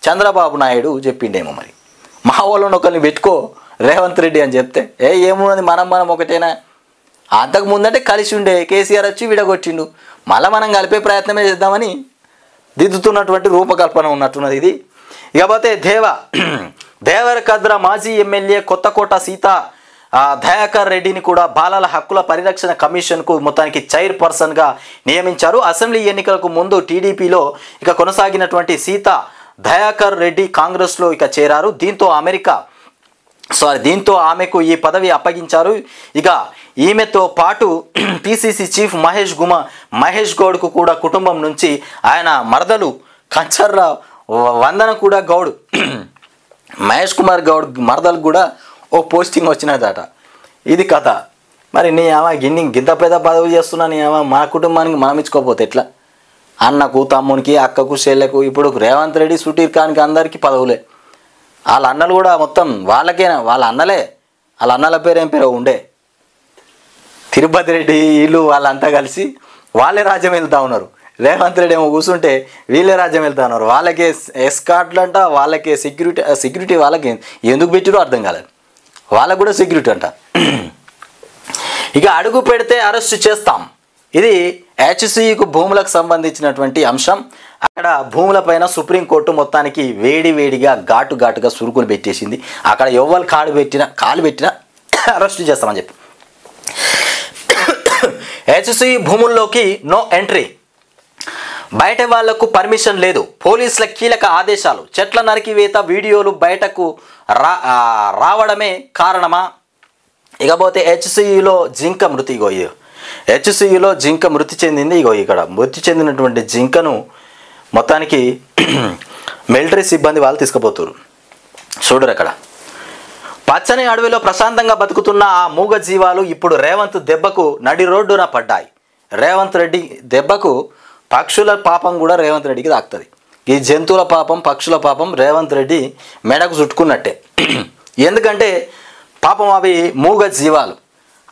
చంద్రబాబు నాయుడు చెప్పిండేమో మరి. మా వాళ్ళని ఒకరిని పెట్టుకో రేవంత్ రెడ్డి అని చెప్తే ఏమున్నది, మనం ఒకటేనా? అంతకు ముందంటే కలిసి ఉండే కేసీఆర్ వచ్చి విడగొట్టిండు. మళ్ళీ మనం కలిపే ప్రయత్నమే చేద్దామని దిద్దుతున్నటువంటి రూపకల్పన ఉన్నట్టున్నది ఇది. ఇకపోతే దేవరకద్ర మాజీ ఎమ్మెల్యే కొత్తకోట సీతా దయాకర్ రెడ్డిని కూడా బాలల హక్కుల పరిరక్షణ కమిషన్కు మొత్తానికి చైర్పర్సన్గా నియమించారు. అసెంబ్లీ ఎన్నికలకు ముందు టీడీపీలో కొనసాగినటువంటి సీతా దయాకర్ రెడ్డి కాంగ్రెస్లో చేరారు. దీంతో ఆమెకు ఈ పదవి అప్పగించారు. ఇక ఈమెతో పాటు పిసిసి చీఫ్ మహేష్ గౌడ్కు కూడా కుటుంబం నుంచి ఆయన మరదలు కంచర్ల వందన కూడా గౌడ్ మహేష్ కుమార్ గౌడ్ మరదలకు కూడా ఓ పోస్టింగ్ వచ్చినదట. ఇది కథ. మరి గింత పెద్ద పదవి చేస్తున్నా మా కుటుంబానికి మనం ఇచ్చుకోకపోతే ఎట్లా? అన్నకు, తమ్మునికి, అక్కకు, చెల్లెకు, ఇప్పుడు రేవంత్ రెడ్డి, సుటీర్ ఖాన్కి అందరికీ పదవులే. వాళ్ళ అన్నలు కూడా మొత్తం వాళ్ళకేనా, వాళ్ళ అన్నలే. వాళ్ళ అన్నల పేరు ఏం పేరు ఉండే, తిరుపతి రెడ్డి వీళ్ళు వాళ్ళంతా కలిసి వాళ్ళే రాజ్యం వెళ్తూ ఉన్నారు. రేవంత్ రెడ్డి ఏమో కూర్చుంటే వీళ్ళే రాజ్యం వెళ్తూ ఉన్నారు. వాళ్ళకే ఎస్కార్ట్లు అంట, వాళ్ళకే సెక్యూరిటీ వాళ్ళకి ఎందుకు పెట్టిరో అర్థం కాలేదు. వాళ్ళకు కూడా సెక్యూరిటీ అంట. ఇక అడుగు పెడితే అరెస్ట్ చేస్తాం. ఇది హెచ్సియుకు భూములకు సంబంధించినటువంటి అంశం. అక్కడ భూములపైన సుప్రీంకోర్టు మొత్తానికి వేడిగా ఘాటుగా సురుకులు పెట్టేసింది. అక్కడ ఎవ్వరు కాలు పెట్టినా అరెస్ట్ చేస్తామని చెప్పి. హెచ్సియు భూముల్లోకి నో ఎంట్రీ, బయట వాళ్లకు పర్మిషన్ లేదు. పోలీసుల కీలక ఆదేశాలు. చెట్ల నరికివేత వీడియోలు బయటకు రావడమే కారణమా? ఇకపోతే హెచ్సియులో జింక మృతి. హెచ్సియులో జింక మృతి చెందింది. ఇక్కడ మృతి చెందినటువంటి జింకను మొత్తానికి మిలిటరీ సిబ్బంది వాళ్ళు తీసుకుపోతారు. చూడరు అక్కడ. పచ్చని అడవిలో ప్రశాంతంగా బతుకుతున్న ఆ మూగ జీవాలు ఇప్పుడు రేవంత్ దెబ్బకు నడి రోడ్డున పడ్డాయి. రేవంత్ రెడ్డి దెబ్బకు పక్షుల పాపం కూడా రేవంత్ రెడ్డికి తాకుతుంది. ఈ జంతువుల పాపం పక్షుల పాపం రేవంత్ రెడ్డి మెడకు చుట్టుకున్నట్టే. ఎందుకంటే పాపం అవి మూగ జీవాలు,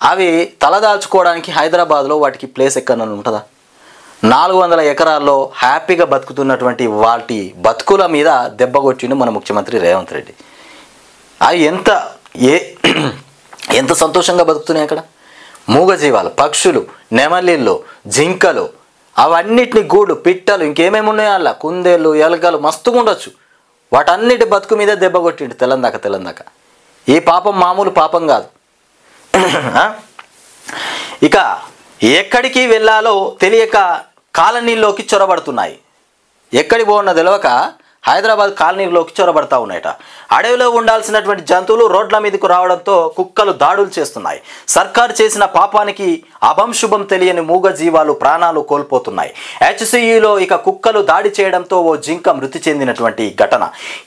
అవి తలదాల్చుకోవడానికి హైదరాబాద్లో వాటికి ప్లేస్ ఎక్కడన్నా ఉంటుందా? 400 ఎకరాల్లో హ్యాపీగా బతుకుతున్నటువంటి వాటి బతుకుల మీద దెబ్బ కొట్టిండు మన ముఖ్యమంత్రి రేవంత్ రెడ్డి. అవి ఎంత సంతోషంగా బతుకుతున్నాయి అక్కడ. మూగజీవాలు, పక్షులు, నెమలిళ్ళు, జింకలు, అవన్నిటిని గూడు, పిట్టలు, ఇంకేమేమి ఉన్నాయో అలా కుందేళ్ళు, ఎలకలు మస్తుగా ఉండొచ్చు. వాటన్నిటి బతుకు మీద దెబ్బ కొట్టిండు తెల్లందాక. ఈ పాపం మామూలు పాపం కాదు. ఇక ఎక్కడికి వెళ్ళాలో తెలియక కాలనీల్లోకి చొరబడుతున్నాయి. ఎక్కడికి పోన్న తెలియక హైదరాబాద్ కాలనీలోకి చొరబడతా ఉన్నాయట. అడవిలో ఉండాల్సినటువంటి జంతువులు రోడ్ల మీదకు రావడంతో కుక్కలు దాడులు చేస్తున్నాయి. సర్కారు చేసిన పాపానికి అభంశుభం తెలియని మూగ జీవాలు ప్రాణాలు కోల్పోతున్నాయి. హెచ్సియులో ఇక కుక్కలు దాడి చేయడంతో ఓ జింక మృతి చెందినటువంటి ఘటన.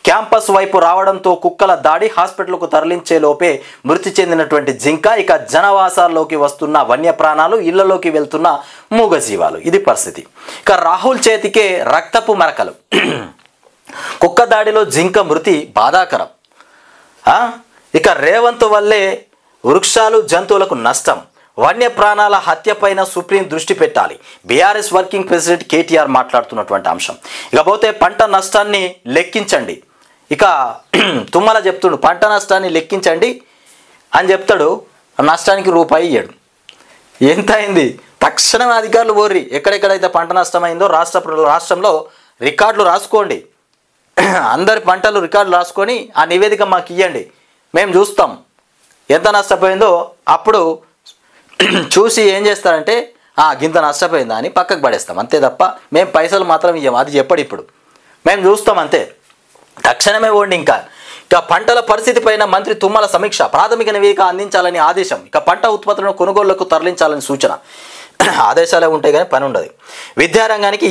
క్యాంపస్ వైపు రావడంతో కుక్కల దాడి, హాస్పిటల్కు తరలించే లోపే మృతి చెందినటువంటి జింక. ఇక జనవాసాల్లోకి వస్తున్న వన్యప్రాణాలు, ఇళ్లలోకి వెళ్తున్న మూగ జీవాలు. ఇది పరిస్థితి. ఇక రాహుల్ చేతికే రక్తపు మరకలు. కుక్క దాడిలో జింక మృతి బాధాకరం. ఇక రేవంత్ వల్లే వృక్షాలు, జంతువులకు నష్టం. వన్యప్రాణాల హత్యపైన సుప్రీం దృష్టి పెట్టాలి. బీఆర్ఎస్ వర్కింగ్ ప్రెసిడెంట్ కేటీఆర్ మాట్లాడుతున్నటువంటి అంశం. ఇకపోతే పంట నష్టాన్ని లెక్కించండి. ఇక తుమ్మల చెప్తుడు పంట నష్టాన్ని లెక్కించండి అని చెప్తాడు. నష్టానికి రూపాయి ఇయ్యడు. ఎంత అయింది? తక్షణమే అధికారులు ఓర్రి ఎక్కడెక్కడైతే పంట నష్టమైందో రాష్ట్రంలో రికార్డులు రాసుకోండి. అందరి పంటలు రికార్డులు రాసుకొని ఆ నివేదిక మాకు ఇవ్వండి, మేము చూస్తాం ఎంత నష్టపోయిందో. అప్పుడు చూసి ఏం చేస్తారంటే గింత నష్టపోయిందా అని పక్కకు పడేస్తాం, అంతే తప్ప మేము పైసలు మాత్రం ఇవ్వం. అది చెప్పడు, ఇప్పుడు మేము చూస్తాం అంతే. తక్షణమే ఓండి. ఇక పంటల పరిస్థితి పైన మంత్రి తుమ్మల సమీక్ష. ప్రాథమిక నివేదిక అందించాలని ఆదేశం. ఇక పంట ఉత్పత్తులను కొనుగోళ్లకు తరలించాలని సూచన. ఆదేశాలే ఉంటాయి కానీ పని ఉండదు. విద్యారంగానికి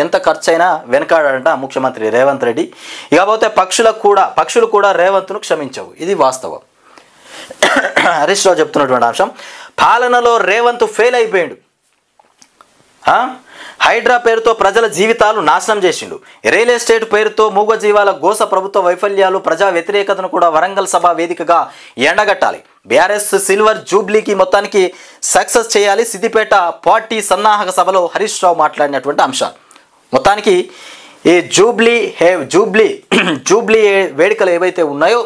ఎంత ఖర్చైనా వెనకాడంట ముఖ్యమంత్రి రేవంత్ రెడ్డి. ఇకపోతే పక్షులు కూడా రేవంత్ను క్షమించవు. ఇది వాస్తవం. హరీష్ రావు చెప్తున్నటువంటి అంశం. పాలనలో రేవంత్ ఫెయిల్ అయిపోయాడు. హైడ్రా పేరుతో ప్రజల జీవితాలు నాశనం చేసిండు. రియల్ ఎస్టేట్ పేరుతో మూగజీవాల గోస, ప్రభుత్వ వైఫల్యాలు, ప్రజా వ్యతిరేకతను కూడా వరంగల్ సభ వేదికగా ఎండగట్టాలి. బీఆర్ఎస్ సిల్వర్ జూబ్లీకి మొత్తానికి సక్సెస్ చేయాలి. సిద్దిపేట పార్టీ సన్నాహక సభలో హరీష్ రావు మాట్లాడినటువంటి అంశాలు. మొత్తానికి ఈ జూబ్లీ వేడుకలు ఏవైతే ఉన్నాయో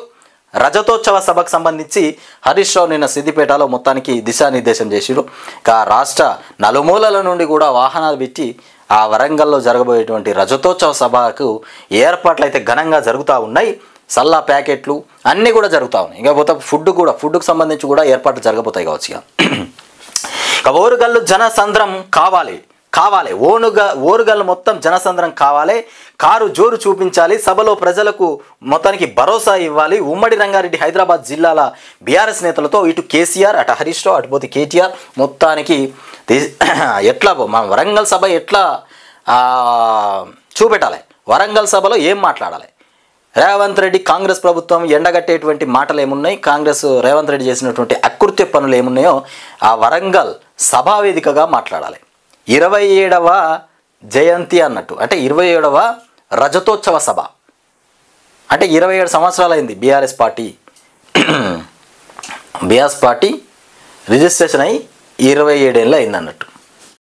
రజతోత్సవ సభకు సంబంధించి హరీష్ రావు నిన్న సిద్దిపేటలో మొత్తానికి దిశానిర్దేశం చేసిరు. రాష్ట్ర నలుమూలల నుండి కూడా వాహనాలు పెట్టి ఆ వరంగల్లో జరగబోయేటువంటి రజతోత్సవ సభకు ఏర్పాట్లు అయితే ఘనంగా జరుగుతూ ఉన్నాయి. సల్లా ప్యాకెట్లు అన్నీ కూడా జరుగుతూ ఉన్నాయి. ఇకపోతే ఫుడ్కు సంబంధించి కూడా ఏర్పాట్లు జరగబోతాయి కావచ్చు. ఇక ఓరుగల్లు జనసంద్రం కావాలి. ఓరుగల్లు మొత్తం జనసంద్రం కావాలి. కారు జోరు చూపించాలి. సభలో ప్రజలకు మొత్తానికి భరోసా ఇవ్వాలి. ఉమ్మడి రంగారెడ్డి, హైదరాబాద్ జిల్లాల బీఆర్ఎస్ నేతలతో ఇటు కేసీఆర్, అటు హరీష్ రావు, అటుపోతే కేటీఆర్ మొత్తానికి ఎట్లా మన వరంగల్ సభ ఎట్లా చూపెట్టాలి, వరంగల్ సభలో ఏం మాట్లాడాలి, రేవంత్ రెడ్డి కాంగ్రెస్ ప్రభుత్వం ఎండగట్టేటువంటి మాటలు ఏమున్నాయి, రేవంత్ రెడ్డి చేసినటువంటి అకృత్య పనులు ఏమున్నాయో ఆ వరంగల్ సభావేదికగా మాట్లాడాలి. 27వ జయంతి అన్నట్టు, అంటే 27వ రజతోత్సవ సభ అంటే 27 సంవత్సరాలు అయింది బీఆర్ఎస్ పార్టీ రిజిస్ట్రేషన్ అయ్యి 27 ఏళ్ళు అయింది అన్నట్టు.